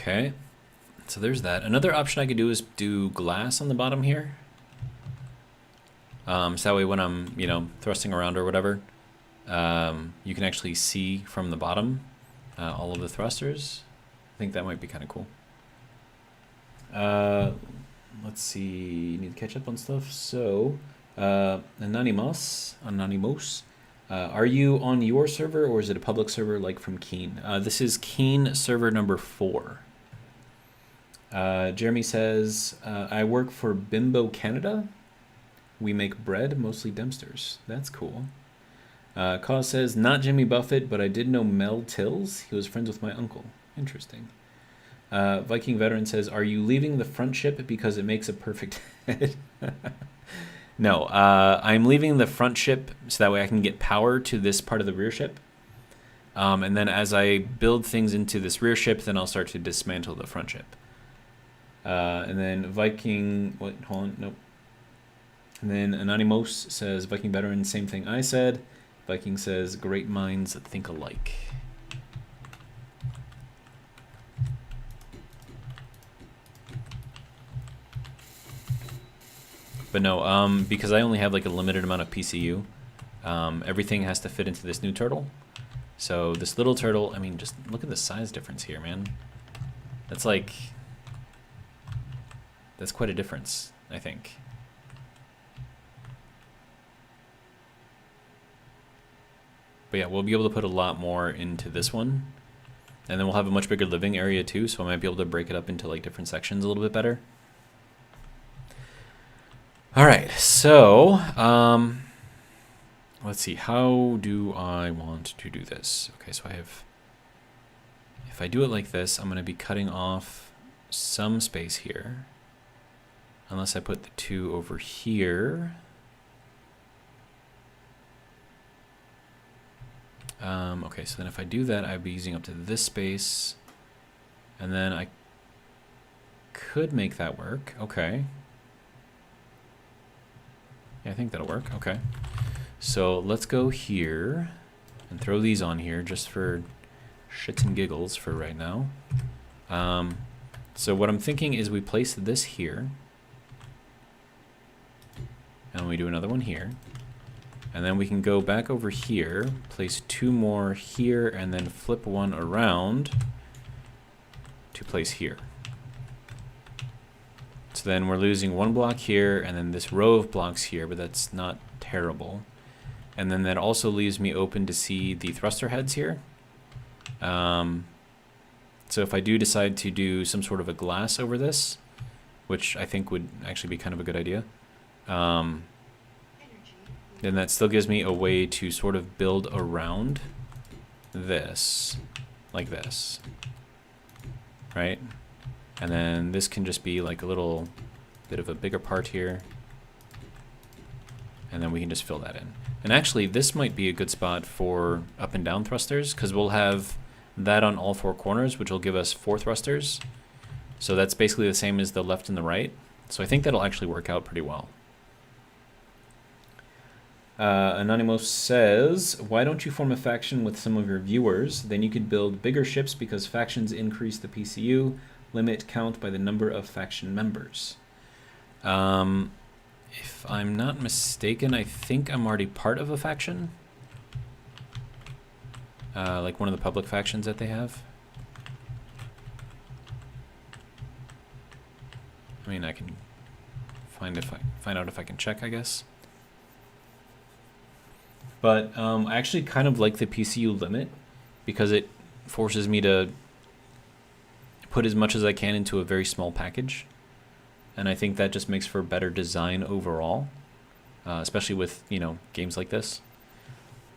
Okay, so there's that. Another option I could do is do glass on the bottom here. So that way when I'm, you know, thrusting around or whatever, you can actually see from the bottom all of the thrusters. I think that might be kind of cool. Let's see, need to catch up on stuff. So, Anonymous, are you on your server or is it a public server like from Keen? This is Keen server number 4. Jeremy says, I work for Bimbo Canada. We make bread, mostly Dempsters. That's cool. Cause says, not Jimmy Buffett, but I did know Mel Tills. He was friends with my uncle. Interesting. Viking Veteran says, are you leaving the front ship because it makes a perfect head? No, I'm leaving the front ship so that way I can get power to this part of the rear ship. And then as I build things into this rear ship, then I'll start to dismantle the front ship. And then Viking, what, hold on, nope. And then Anonymous says, Viking Veteran, same thing I said. Viking says, great minds think alike. But no, because I only have like a limited amount of PCU, everything has to fit into this new turtle. So this little turtle, I mean, just look at the size difference here, man. That's like, that's quite a difference, I think. But yeah, we'll be able to put a lot more into this one. And then we'll have a much bigger living area too, so I might be able to break it up into like different sections a little bit better. All right, so let's see, how do I want to do this? Okay, so I have, if I do it like this, I'm going to be cutting off some space here, unless I put the 2 over here. Okay, so then if I do that, I'd be using up to this space, and then I could make that work. Okay. Yeah, I think that'll work. Okay. So let's go here and throw these on here just for shits and giggles for right now. So what I'm thinking is we place this here, and we do another one here. And then we can go back over here, place 2 more here, and then flip 1 around to place here. So then we're losing 1 block here, and then this row of blocks here, but that's not terrible. And then that also leaves me open to see the thruster heads here. So if I do decide to do some sort of a glass over this, which I think would actually be kind of a good idea, then that still gives me a way to sort of build around this, like this, right? And then this can just be like a little bit of a bigger part here. And then we can just fill that in. And actually, this might be a good spot for up and down thrusters, because we'll have that on all four corners, which will give us 4 thrusters. So that's basically the same as the left and the right. So I think that'll actually work out pretty well. Anonymous says, why don't you form a faction with some of your viewers? Then you could build bigger ships because factions increase the PCU limit count by the number of faction members. If I'm not mistaken, I think I'm already part of a faction. Like one of the public factions that they have. I mean, I can find out if I can check, I guess. But I actually kind of like the PCU limit because it forces me to put as much as I can into a very small package. And I think that just makes for better design overall, especially with, you know, games like this.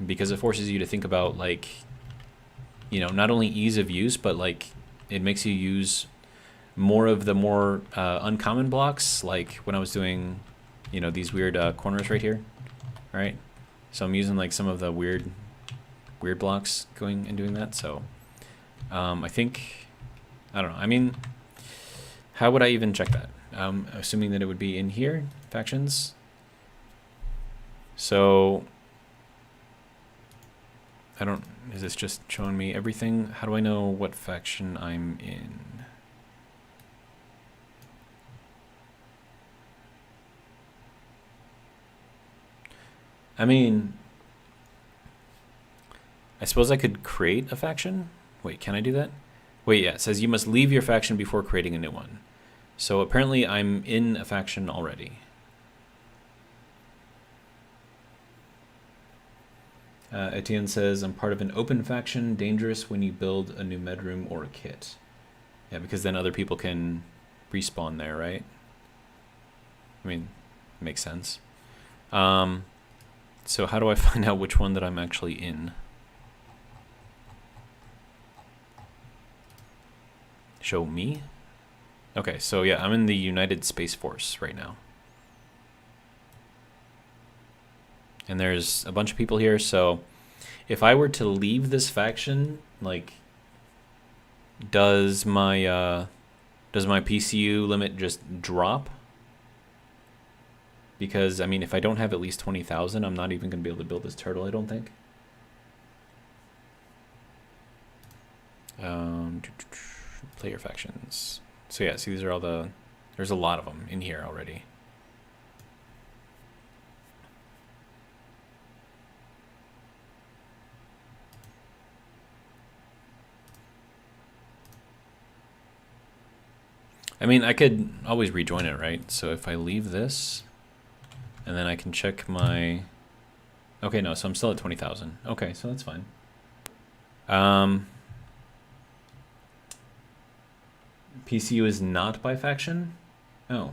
Because it forces you to think about, like, you know, not only ease of use, but, like, it makes you use more of the more uncommon blocks, like when I was doing, you know, these weird corners right here, right? So I'm using, like, some of the weird blocks going and doing that. So I think, I don't know. I mean, how would I even check that? Assuming that it would be in here, factions. So, is this just showing me everything? How do I know what faction I'm in? I mean, I suppose I could create a faction? Wait, can I do that? Wait, yeah, it says you must leave your faction before creating a new one. So apparently I'm in a faction already. Etienne says, I'm part of an open faction, dangerous when you build a new medroom or a kit. Yeah, because then other people can respawn there, right? I mean, makes sense. So how do I find out which one that I'm actually in? Show me? Okay, so yeah, I'm in the United Space Force right now. And there's a bunch of people here, so if I were to leave this faction, like, does my PCU limit just drop? Because, I mean, if I don't have at least 20,000, I'm not even going to be able to build this turtle, I don't think. Player factions. So yeah, see, these are all the... There's a lot of them in here already. I mean, I could always rejoin it, right? So if I leave this, and then I can check my... Okay, no, so I'm still at 20,000. Okay, so that's fine. PCU is not by faction? Oh.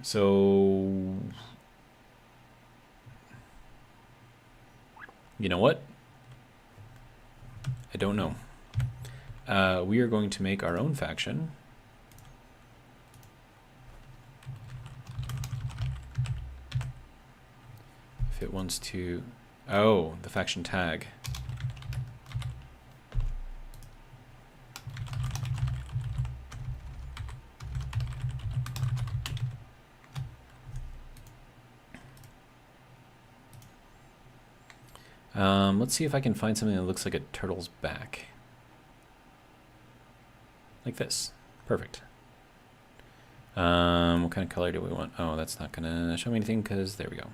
So... You know what? I don't know. We are going to make our own faction. If it wants to... Oh, the faction tag. Let's see if I can find something that looks like a turtle's back. Like this. Perfect. What kind of color do we want? Oh, that's not gonna show me anything because there we go.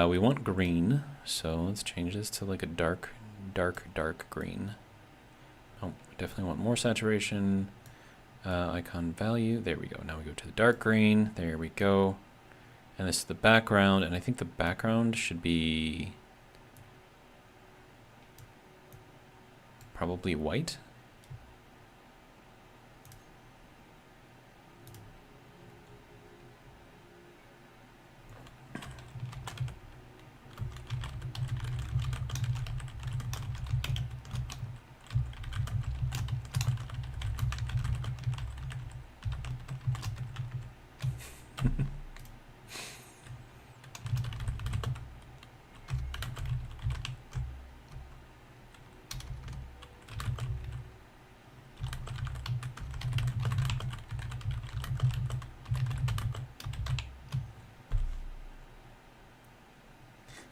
We want green, so let's change this to like a dark green. Oh, we definitely want more saturation. Icon value. There we go. Now we go to the dark green. There we go. And this is the background, and I think the background should be probably white.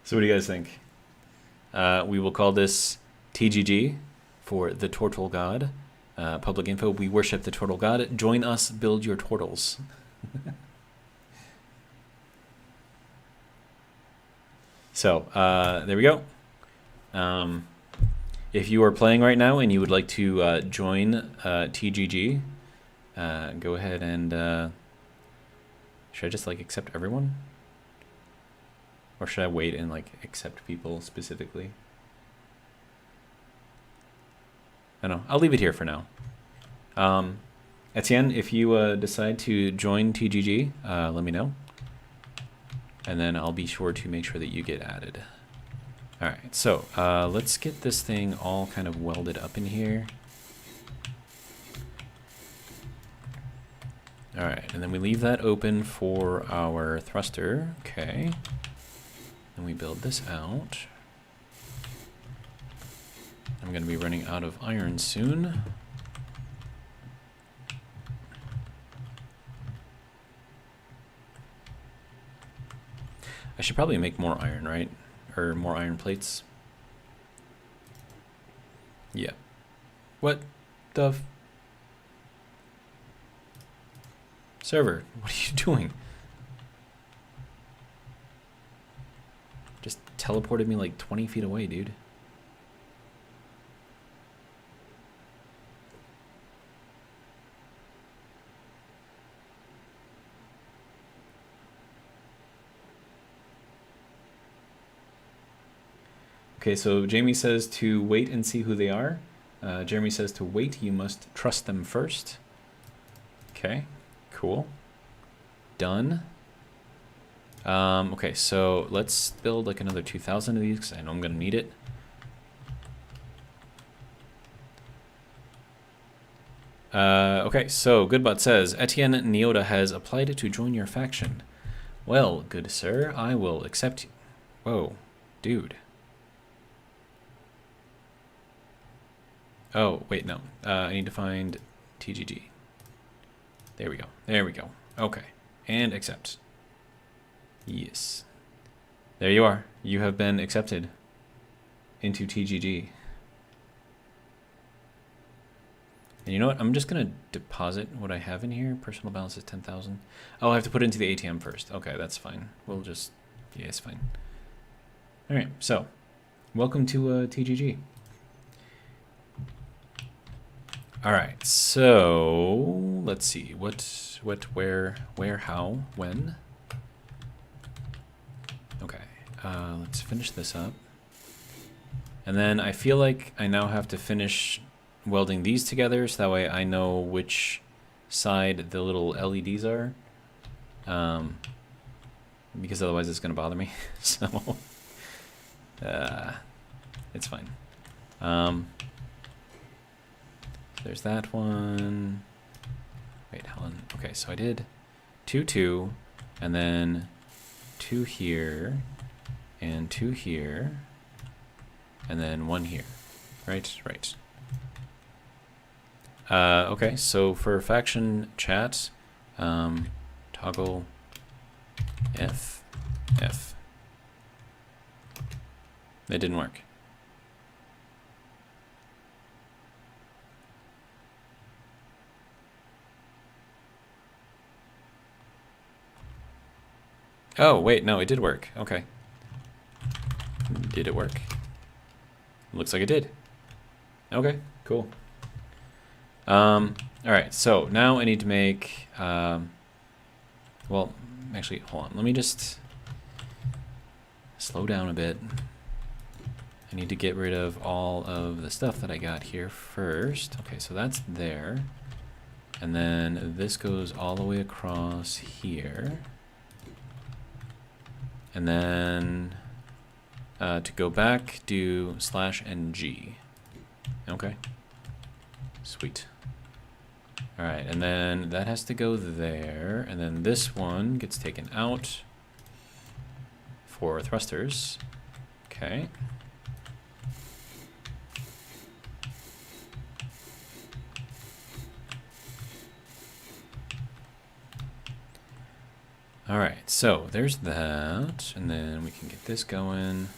So what do you guys think? We will call this TGG for the Turtle God. Public info, we worship the Turtle God. Join us, build your turtles. So, there we go. If you are playing right now and you would like to join TGG, go ahead and... should I just, like, accept everyone? Or should I wait and, like, accept people specifically? I don't know. I'll leave it here for now. Etienne, if you decide to join TGG, let me know. And then I'll be sure to make sure that you get added. All right, so let's get this thing all kind of welded up in here. All right, and then we leave that open for our thruster. Okay. And we build this out. I'm going to be running out of iron soon. I should probably make more iron, right? Or more iron plates. Yeah. What the server, what are you doing? Just teleported me like 20 feet away, dude. Okay, so Jamie says to wait and see who they are. Jeremy says to wait, you must trust them first. Okay, cool. Done. Okay, so let's build like another 2,000 of these because I know I'm going to need it. Okay, so Goodbot says, Etienne Neoda has applied to join your faction. Well, good sir, I will accept you. Whoa, dude. Oh, wait, no. I need to find TGG. There we go. There we go. Okay. And accept. Yes. There you are. You have been accepted into TGG. And you know what? I'm just going to deposit what I have in here. Personal balance is 10,000. Oh, I have to put it into the ATM first. Okay, that's fine. We'll just... Yeah, it's fine. All right, so welcome to TGG. All right, so let's see. What, where, how, when? Okay, let's finish this up. And then I feel like I now have to finish welding these together so that way I know which side the little LEDs are. Because otherwise it's going to bother me. So, it's fine. There's that one. Wait, hold on. Okay, so I did 2, 2, and then 2 here, and 2 here, and then 1 here. Right, right. Okay, so for faction chat, toggle F. That didn't work. Oh, wait, no, it did work. Okay. Did it work? Looks like it did. Okay, cool. All right, so now I need to make, well, actually, hold on. Let me just slow down a bit. I need to get rid of all of the stuff that I got here first. Okay, so that's there. And then this goes all the way across here. And then to go back, do /NG. Okay. Sweet. All right, and then that has to go there, and then this one gets taken out for thrusters. Okay. All right, so there's that, and then we can get this going.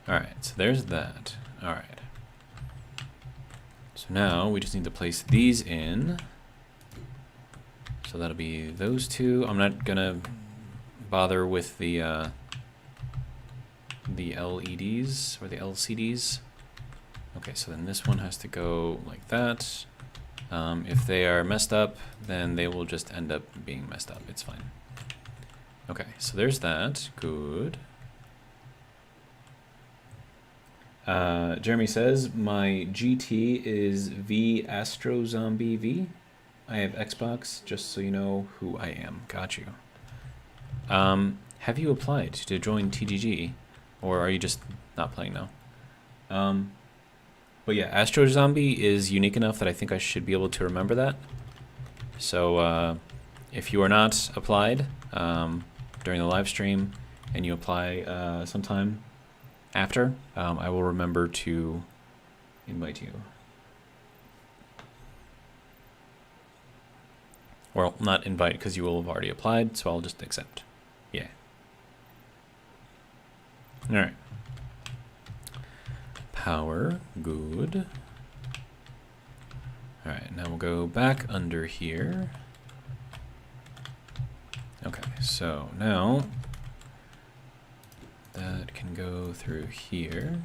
All right, so there's that. All right. So now we just need to place these in. So that'll be those two. I'm not gonna bother with the LEDs or the LCDs. Okay, so then this one has to go like that. If they are messed up, then they will just end up being messed up. It's fine. Okay, so there's that. Good. Jeremy says, my GT is V Astro Zombie V. I have Xbox, just so you know who I am. Got you. Have you applied to join TGG? Or are you just not playing now? But yeah, Astro Zombie is unique enough that I think I should be able to remember that. So if you are not applied during the live stream and you apply sometime after, I will remember to invite you. Well, not invite because you will have already applied, so I'll just accept. Yeah. All right. Power, good. All right, now we'll go back under here. Okay, so now that can go through here.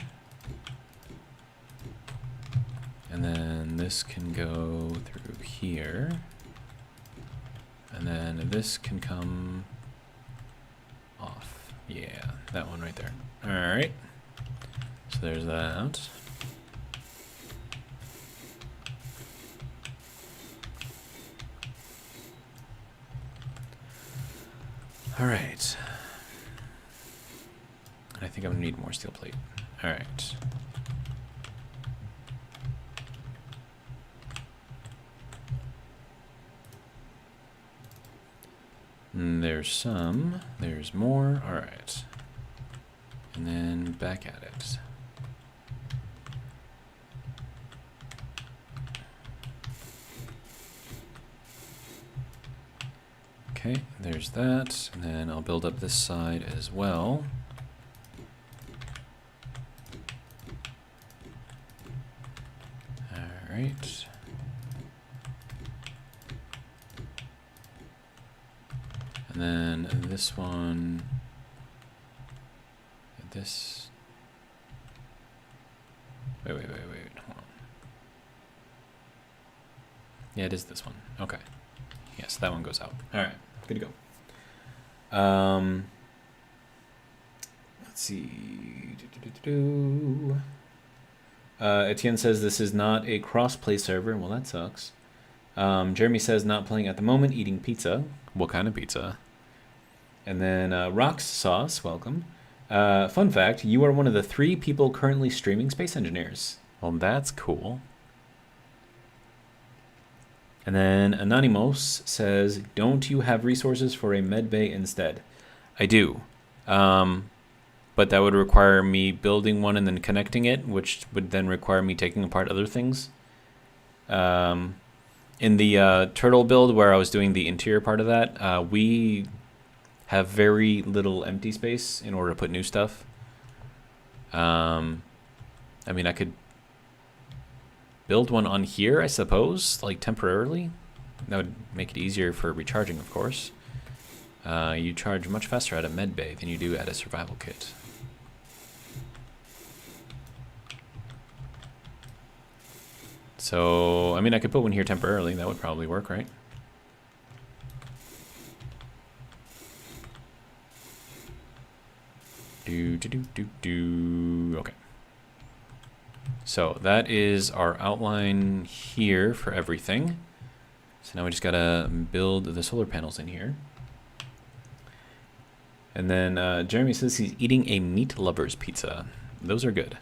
And then this can go through here. And then this can come off. Yeah, that one right there. All right. So there's that. All right. I think I'm gonna need more steel plate. All right. And there's some, there's more, all right. And then back at it. Okay, there's that, and then I'll build up this side as well. All right. And then this one, this, wait, hold on. Yeah, it is this one, okay. Yes, that one goes out. All right, good to go. Let's see. Etienne says this is not a cross-play server. Well, that sucks. Jeremy says not playing at the moment, eating pizza. What kind of pizza? And then Rox Sauce, welcome. Fun fact, you are one of the 3 people currently streaming Space Engineers. Well, that's cool. And then Anonymous says, don't you have resources for a med bay instead? I do. But that would require me building one and then connecting it, which would then require me taking apart other things. In the turtle build where I was doing the interior part of that, we have very little empty space in order to put new stuff. I mean, I could build one on here, I suppose, like temporarily. That would make it easier for recharging, of course. You charge much faster at a med bay than you do at a survival kit. So, I mean, I could put one here temporarily. That would probably work, right? Okay. So that is our outline here for everything. So now we just gotta build the solar panels in here. And then Jeremy says he's eating a meat lover's pizza. Those are good.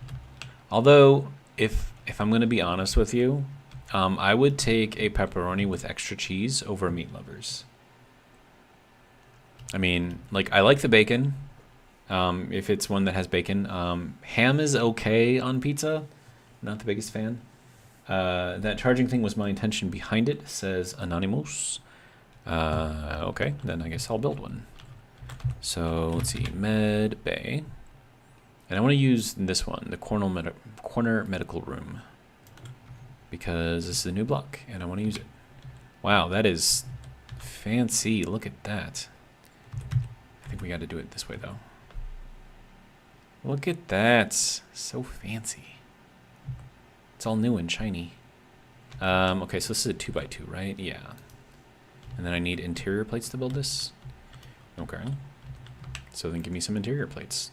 Although, if I'm going to be honest with you, I would take a pepperoni with extra cheese over a meat lover's. I mean, like, I like the bacon. If it's one that has bacon. Ham is okay on pizza. Not the biggest fan. That charging thing was my intention behind it, says Anonymous. Okay, then I guess I'll build one. So let's see, Med Bay. And I want to use this one, the corner medical room. Because this is a new block, and I want to use it. Wow, that is fancy. Look at that. I think we got to do it this way, though. Look at that. So fancy. It's all new and shiny. Okay, so this is a 2x2, right? Yeah. And then I need interior plates to build this. Okay. So then give me some interior plates.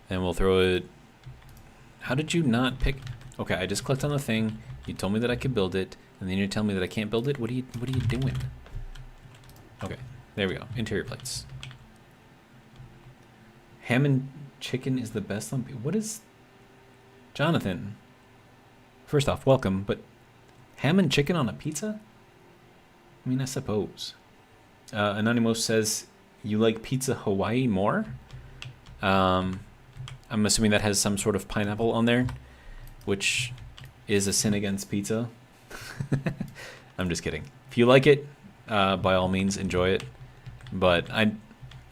And we'll throw it... How did you not pick... Okay, I just clicked on the thing. You told me that I could build it. And then you're telling me that I can't build it? What are you doing? Okay, there we go. Interior plates. Ham and chicken is the best on... What is... Jonathan? First off, welcome, but... Ham and chicken on a pizza? I mean, I suppose. Anonymous says, you like pizza Hawaii more? I'm assuming that has some sort of pineapple on there, which is a sin against pizza. I'm just kidding. If you like it, by all means, enjoy it. But I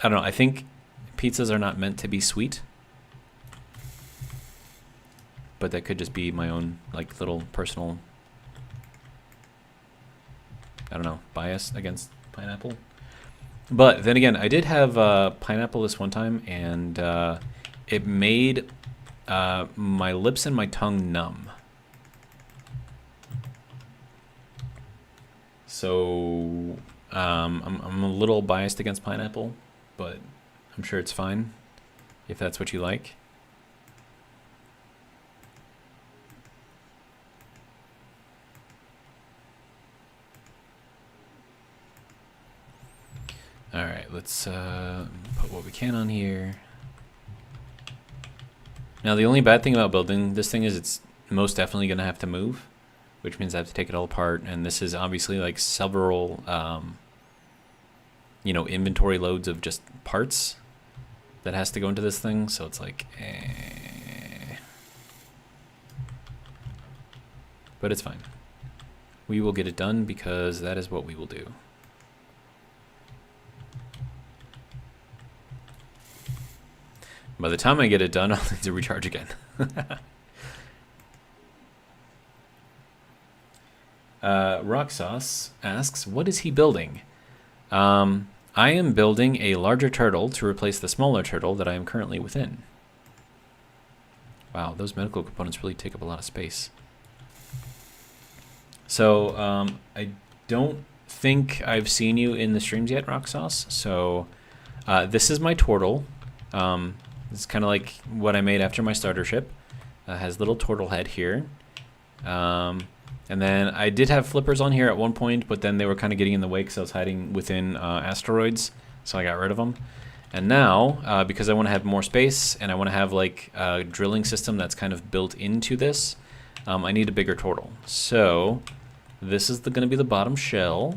don't know. I think pizzas are not meant to be sweet. But that could just be my own, like, little personal... I don't know, bias against pineapple. But then again, I did have pineapple this one time, and it made my lips and my tongue numb. So I'm a little biased against pineapple, but I'm sure it's fine if that's what you like. All right, let's put what we can on here. Now, the only bad thing about building this thing is it's most definitely going to have to move, which means I have to take it all apart. And this is obviously like several, you know, inventory loads of just parts that has to go into this thing. So it's like, but it's fine. We will get it done because that is what we will do. By the time I get it done, I'll need to recharge again. Rock Sauce asks, what is he building? I am building a larger turtle to replace the smaller turtle that I am currently within. Wow, those medical components really take up a lot of space. So, I don't think I've seen you in the streams yet, Rock Sauce. So, this is my turtle. It's kind of like what I made after my starter ship. Has little turtle head here. And then I did have flippers on here at one point, but then they were kind of getting in the way because I was hiding within asteroids, so I got rid of them. And now, because I want to have more space and I want to have like a drilling system that's kind of built into this, I need a bigger turtle. So this is going to be the bottom shell,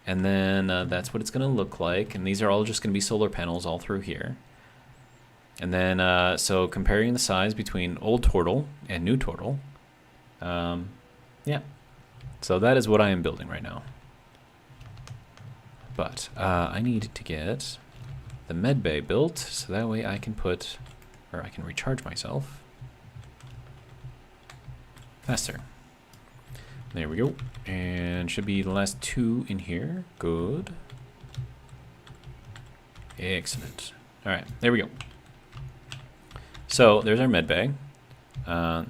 and then that's what it's going to look like. And these are all just going to be solar panels all through here. And then, so comparing the size between old turtle and new turtle, yeah. So that is what I am building right now. But I need to get the med bay built, so that way I can put, or I can recharge myself faster. There we go. And should be the last two in here. Good. Excellent. All right, there we go. So there's our med bay. Now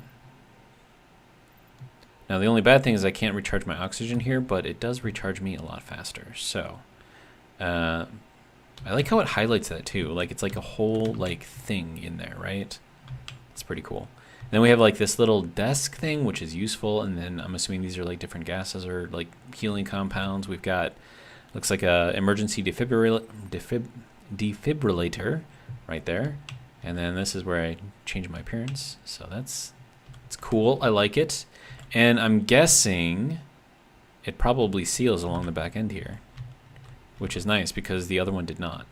the only bad thing is I can't recharge my oxygen here, but it does recharge me a lot faster. So I like how it highlights that too. Like it's like a whole like thing in there, right? It's pretty cool. And then we have like this little desk thing, which is useful. And then I'm assuming these are like different gases or like healing compounds. We've got Looks like a emergency defibrillator right there. And then this is where I change my appearance. So it's cool. I like it. And I'm guessing it probably seals along the back end here, which is nice because the other one did not.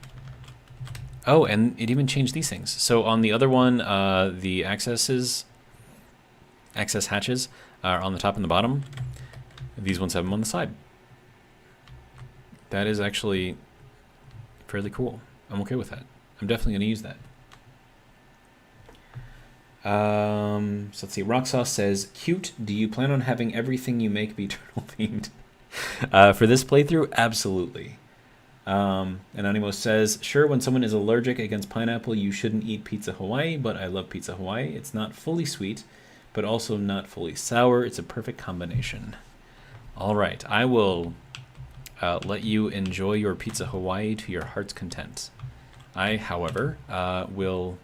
Oh, and it even changed these things. So on the other one, the access hatches are on the top and the bottom. These ones have them on the side. That is actually fairly cool. I'm okay with that. I'm definitely going to use that. So let's see. Rock Sauce says, cute. Do you plan on having everything you make be turtle themed? For this playthrough, absolutely. Anonymous says, sure, when someone is allergic against pineapple, you shouldn't eat Pizza Hawaii, but I love Pizza Hawaii. It's not fully sweet, but also not fully sour. It's a perfect combination. All right. I will let you enjoy your Pizza Hawaii to your heart's content. I, however, will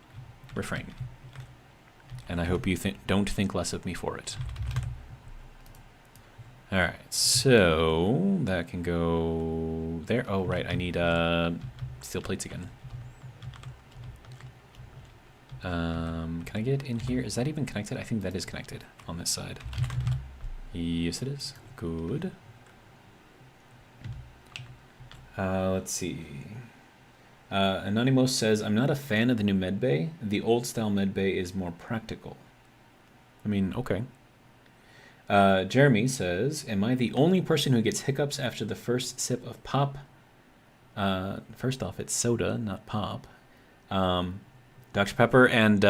refrain. And I hope you don't think less of me for it. All right, so that can go there. Oh, right, I need steel plates again. Can I get in here? Is that even connected? I think that is connected on this side. Yes, it is. Good. Let's see. Anonymous says, I'm not a fan of the new medbay. The old style medbay is more practical. I mean, okay. Jeremy says, am I the only person who gets hiccups after the first sip of pop? First off, it's soda, not pop. Dr. Pepper, and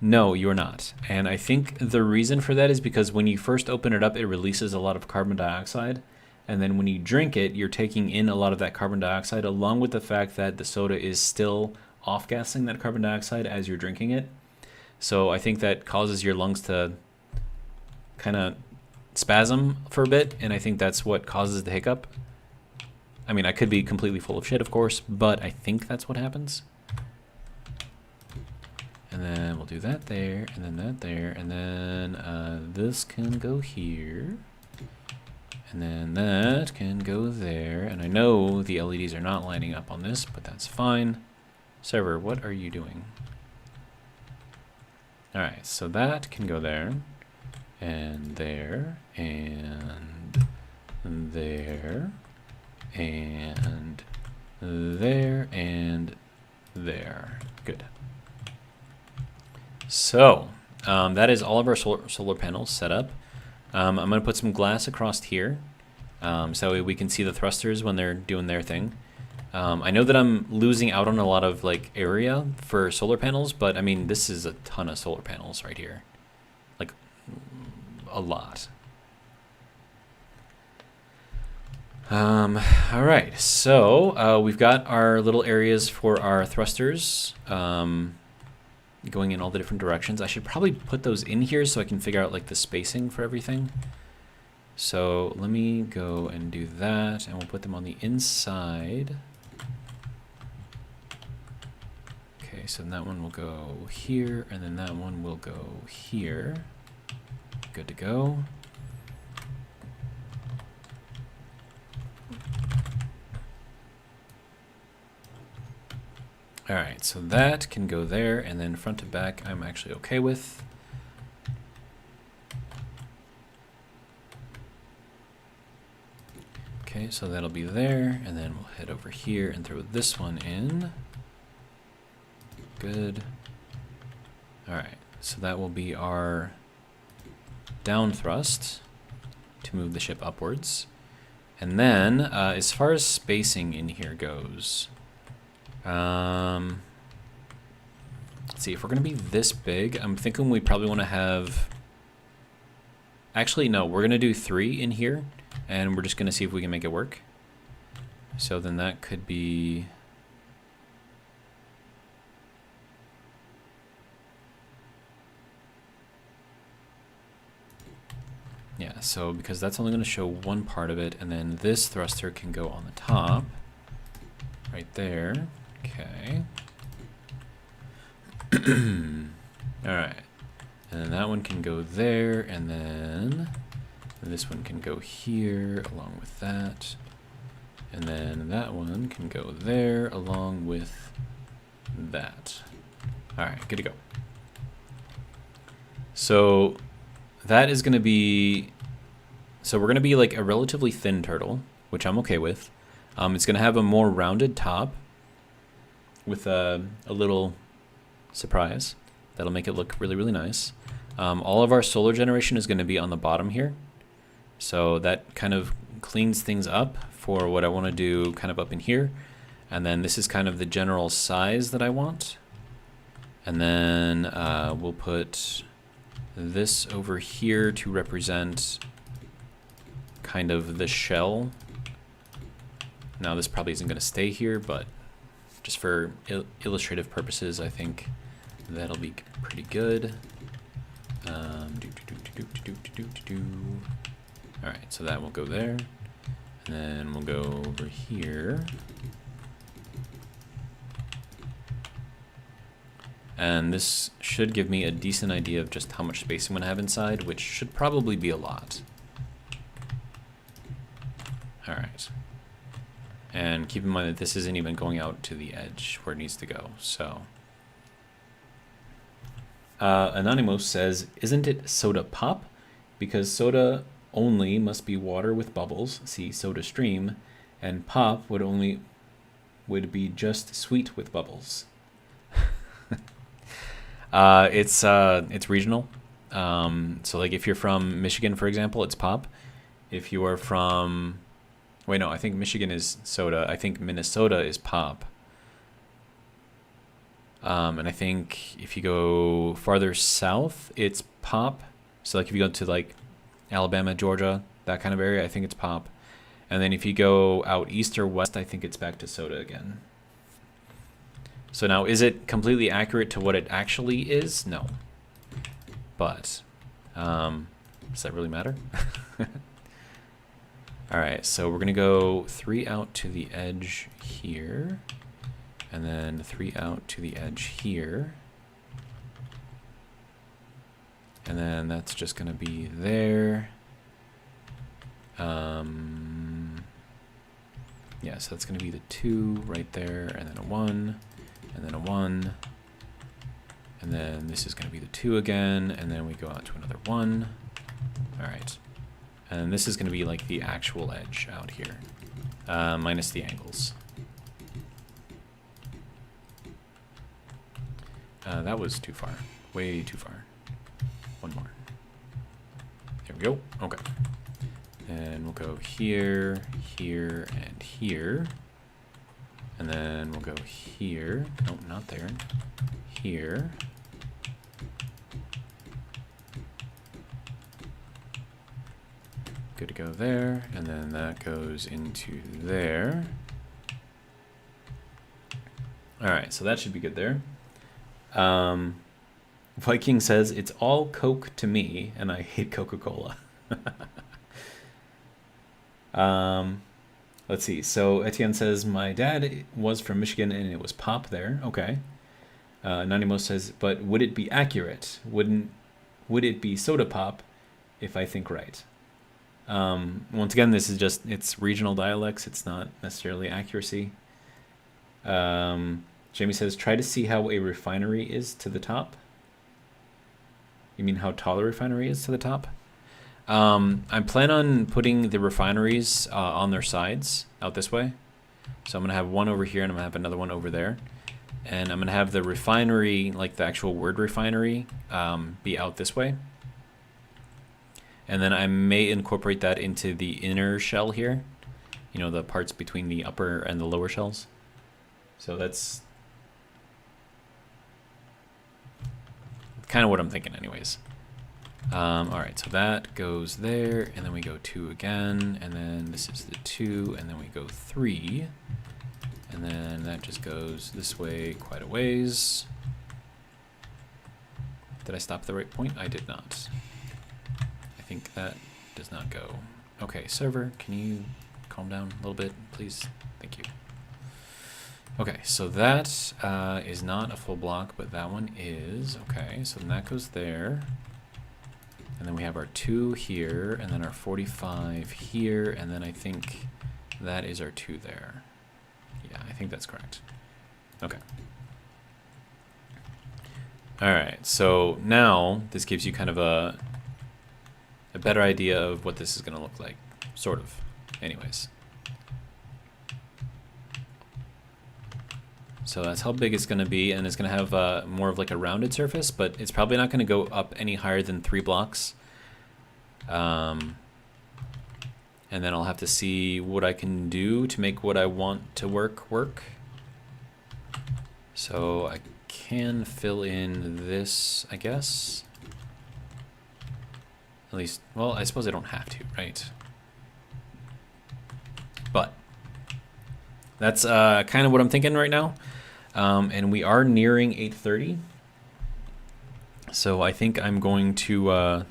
no, you're not. And I think the reason for that is because when you first open it up, it releases a lot of carbon dioxide. And then when you drink it, you're taking in a lot of that carbon dioxide, along with the fact that the soda is still off-gassing that carbon dioxide as you're drinking it. So I think that causes your lungs to kind of spasm for a bit, and I think that's what causes the hiccup. I mean, I could be completely full of shit, of course, but I think that's what happens. And then we'll do that there, and then that there, and then this can go here. And then that can go there. And I know the LEDs are not lining up on this, but that's fine. Server, what are you doing? All right, so that can go there. And there. And there. And there. And there. Good. So, that is all of our solar panels set up. I'm going to put some glass across here, so we can see the thrusters when they're doing their thing. I know that I'm losing out on a lot of like area for solar panels, but I mean, this is a ton of solar panels right here. Like, a lot. All right, so we've got our little areas for our thrusters. Going in all the different directions. I should probably put those in here so I can figure out like the spacing for everything. So let me go and do that, and we'll put them on the inside. Okay, so that one will go here, and then that one will go here. Good to go. All right, so that can go there, and then front to back I'm actually okay with. Okay, so that'll be there, and then we'll head over here and throw this one in. Good. All right, so that will be our down thrust to move the ship upwards. And then, as far as spacing in here goes, let's see, if we're going to be this big, I'm thinking we probably want to have... Actually, no, we're going to do 3 in here, and we're just going to see if we can make it work. So then that could be... Yeah, so because that's only going to show one part of it, and then this thruster can go on the top, right there. Okay. All right. And then that one can go there, and then this one can go here along with that. And then that one can go there along with that. All right, good to go. So that is going to be, so we're going to be like a relatively thin turtle, which I'm okay with. It's going to have a more rounded top with a little surprise. That'll make it look really, really nice. All of our solar generation is going to be on the bottom here. So that kind of cleans things up for what I want to do kind of up in here. And then this is kind of the general size that I want. And then we'll put this over here to represent kind of the shell. Now this probably isn't going to stay here, but just for illustrative purposes, I think that'll be pretty good. All right, so that will go there, and then we'll go over here. And this should give me a decent idea of just how much space I'm going to have inside, which should probably be a lot. All right. And keep in mind that this isn't even going out to the edge where it needs to go. So, Anonymous says, isn't it soda pop? Because soda only must be water with bubbles, see soda stream, and pop would be just sweet with bubbles. It's regional. So like if you're from Michigan, for example, it's pop. If you are from, wait, no, I think Michigan is soda. I think Minnesota is pop. And I think if you go farther south, it's pop. So like if you go to like Alabama, Georgia, that kind of area, I think it's pop. And then if you go out east or west, I think it's back to soda again. So now, is it completely accurate to what it actually is? No. But, does that really matter? All right, so we're going to go 3 out to the edge here, and then 3 out to the edge here. And then that's just going to be there. Yeah, so that's going to be the 2 right there, and then a 1. And then a 1, and then this is going to be the 2 again, and then we go out to another 1. All right, and this is going to be like the actual edge out here, minus the angles. That was too far, way too far. 1 more. There we go. Okay, and we'll go here, here, and here. And then we'll go here. Nope, not there. Here. Good to go there. And then that goes into there. All right, so that should be good there. Viking says, it's all Coke to me, and I hate Coca-Cola. Let's see. So Etienne says, my dad was from Michigan and it was pop there. Okay. Anonymous says, but would it be accurate? Would it be soda pop if I think right? Once again, this is just, it's regional dialects. It's not necessarily accuracy. Jamie says, try to see how a refinery is to the top. You mean how tall a refinery is to the top? I plan on putting the refineries on their sides out this way. So I'm going to have one over here and I'm going to have another one over there. And I'm going to have the refinery, like the actual word refinery, be out this way. And then I may incorporate that into the inner shell here. You know, the parts between the upper and the lower shells. So that's kind of what I'm thinking anyways. All right, so that goes there, and then we go 2 again, and then this is the 2, and then we go 3, and then that just goes this way quite a ways. Did I stop at the right point? I did not. I think that does not go. Okay, server, can you calm down a little bit, please? Thank you. Okay, so that is not a full block, but that one is. Okay, so then that goes there. And then we have our 2 here, and then our 45 here, and then I think That is our 2 there. Yeah, I think that's correct. Okay. All right, so now this gives you kind of a better idea of what this is going to look like, sort of, anyways. So that's how big it's going to be, and it's going to have more of like a rounded surface, but it's probably not going to go up any higher than 3 blocks. And then I'll have to see what I can do to make what I want to work. So I can fill in this, I guess. At least, well, I suppose I don't have to, right? But that's kind of what I'm thinking right now. And we are nearing 8:30. So I think I'm going to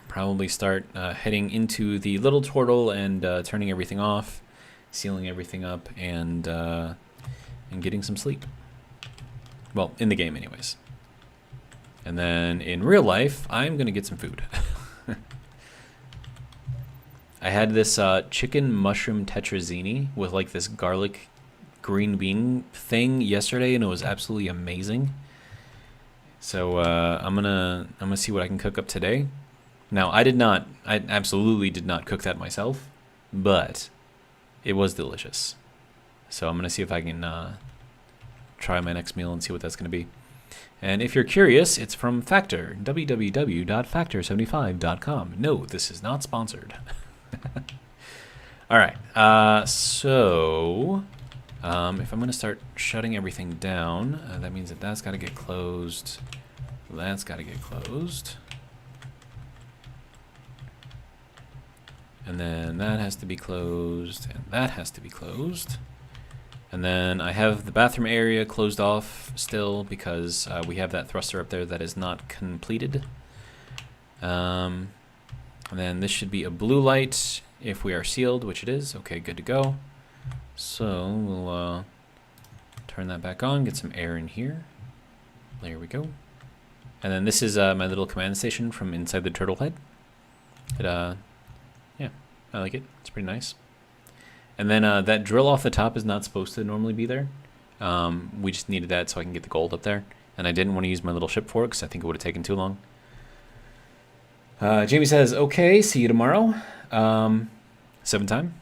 probably start heading into the little turtle and turning everything off, sealing everything up, and getting some sleep. Well, in the game anyways. And then in real life, I'm going to get some food. I had this chicken mushroom tetrazzini with like this garlic green bean thing yesterday, and it was absolutely amazing. So I'm gonna see what I can cook up today. Now I absolutely did not cook that myself, but it was delicious. So I'm gonna see if I can try my next meal and see what that's gonna be. And if you're curious, it's from Factor, www.factor75.com. No, this is not sponsored. All right, so if I'm going to start shutting everything down, that means that that's got to get closed. That's got to get closed. And then that has to be closed, and that has to be closed. And then I have the bathroom area closed off still because we have that thruster up there that is not completed. And then this should be a blue light if we are sealed, which it is. Okay, good to go. So we'll turn that back on, get some air in here. There we go. And then this is my little command station from inside the turtle head. Yeah, I like it. It's pretty nice. And then that drill off the top is not supposed to normally be there. We just needed that so I can get the gold up there. And I didn't want to use my little ship for it because I think it would have taken too long. Jamie says, okay, see you tomorrow. Same time,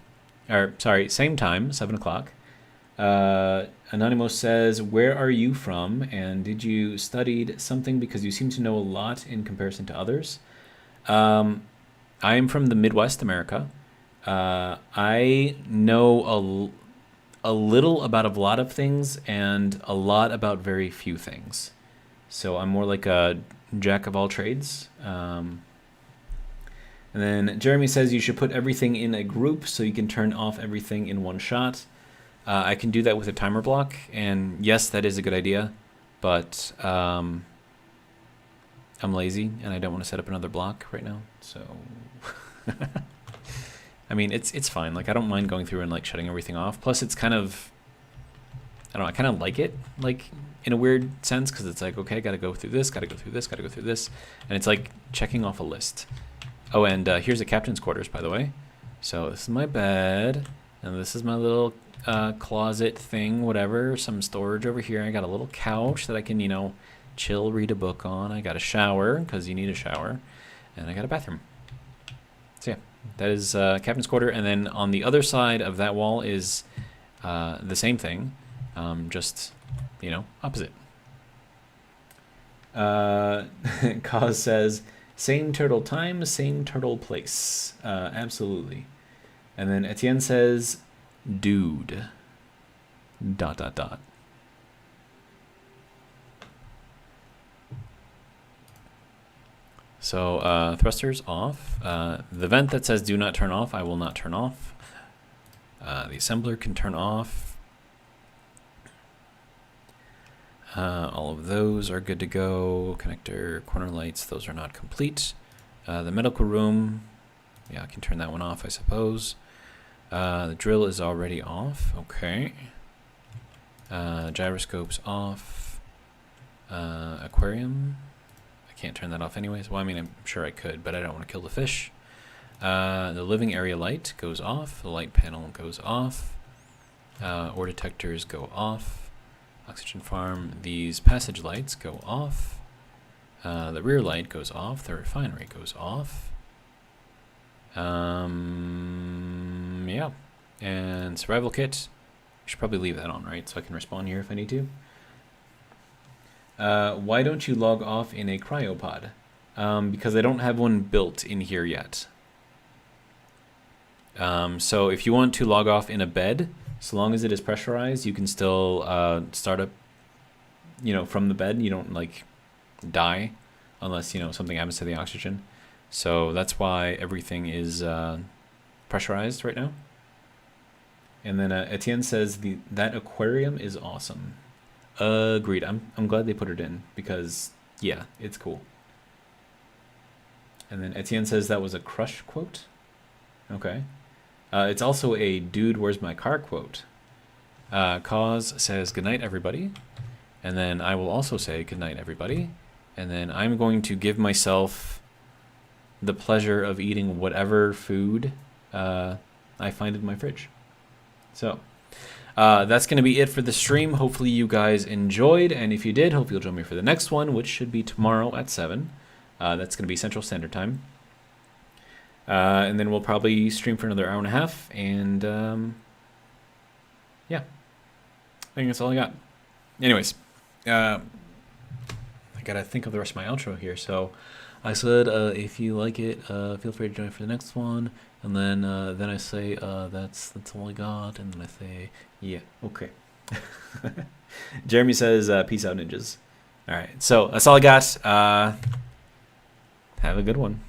7 o'clock. Anonymous says, where are you from? And did you studied something because you seem to know a lot in comparison to others? I am from the Midwest, America. I know a little about a lot of things and a lot about very few things. So I'm more like a jack of all trades. And then Jeremy says you should put everything in a group so you can turn off everything in one shot. I can do that with a timer block, and yes, that is a good idea, but I'm lazy and I don't want to set up another block right now, so I mean, it's fine. Like, I don't mind going through and like shutting everything off. Plus, it's kind of, I don't know, I kind of like it, like in a weird sense, because it's like, okay, gotta go through this, gotta go through this, gotta go through this, and it's like checking off a list. Oh, and here's the captain's quarters, by the way. So this is my bed, and this is my little closet thing, whatever, some storage over here. I got a little couch that I can, you know, chill, read a book on. I got a shower, because you need a shower, and I got a bathroom. So yeah, that is captain's quarter, and then on the other side of that wall is the same thing, just, you know, opposite. Kaz says, same turtle time, same turtle place. Absolutely. And then Etienne says, dude. ... So thrusters off. The vent that says do not turn off, I will not turn off. The assembler can turn off. All of those are good to go. Connector, corner lights, those are not complete. The medical room, yeah, I can turn that one off, I suppose. The drill is already off, okay. Gyroscope's off. Aquarium, I can't turn that off anyways. Well, I mean, I'm sure I could, but I don't want to kill the fish. The living area light goes off. The light panel goes off. Ore detectors go off. Oxygen farm. These passage lights go off. The rear light goes off. The refinery goes off. Yeah. And survival kit. I should probably leave that on, right? So I can respawn here if I need to. Why don't you log off in a cryopod? Because I don't have one built in here yet. So if you want to log off in a bed, so long as it is pressurized, you can still start up, from the bed. You don't like die unless, something happens to the oxygen. So that's why everything is pressurized right now. And then Etienne says that aquarium is awesome. Agreed. I'm glad they put it in because, yeah, it's cool. And then Etienne says that was a Crush quote. Okay. It's also a Dude, Where's My Car quote. Cause says, good night, everybody. And then I will also say, good night, everybody. And then I'm going to give myself the pleasure of eating whatever food I find in my fridge. So that's going to be it for the stream. Hopefully you guys enjoyed. And if you did, hope you'll join me for the next one, which should be tomorrow at 7. That's going to be Central Standard Time. And then we'll probably stream for another hour and a half. And yeah, I think that's all I got. Anyways, I got to think of the rest of my outro here. So I said, if you like it, feel free to join for the next one. And then I say, that's all I got. And then I say, yeah, okay. Jeremy says, peace out, ninjas. All right, so that's all I got. Have a good one.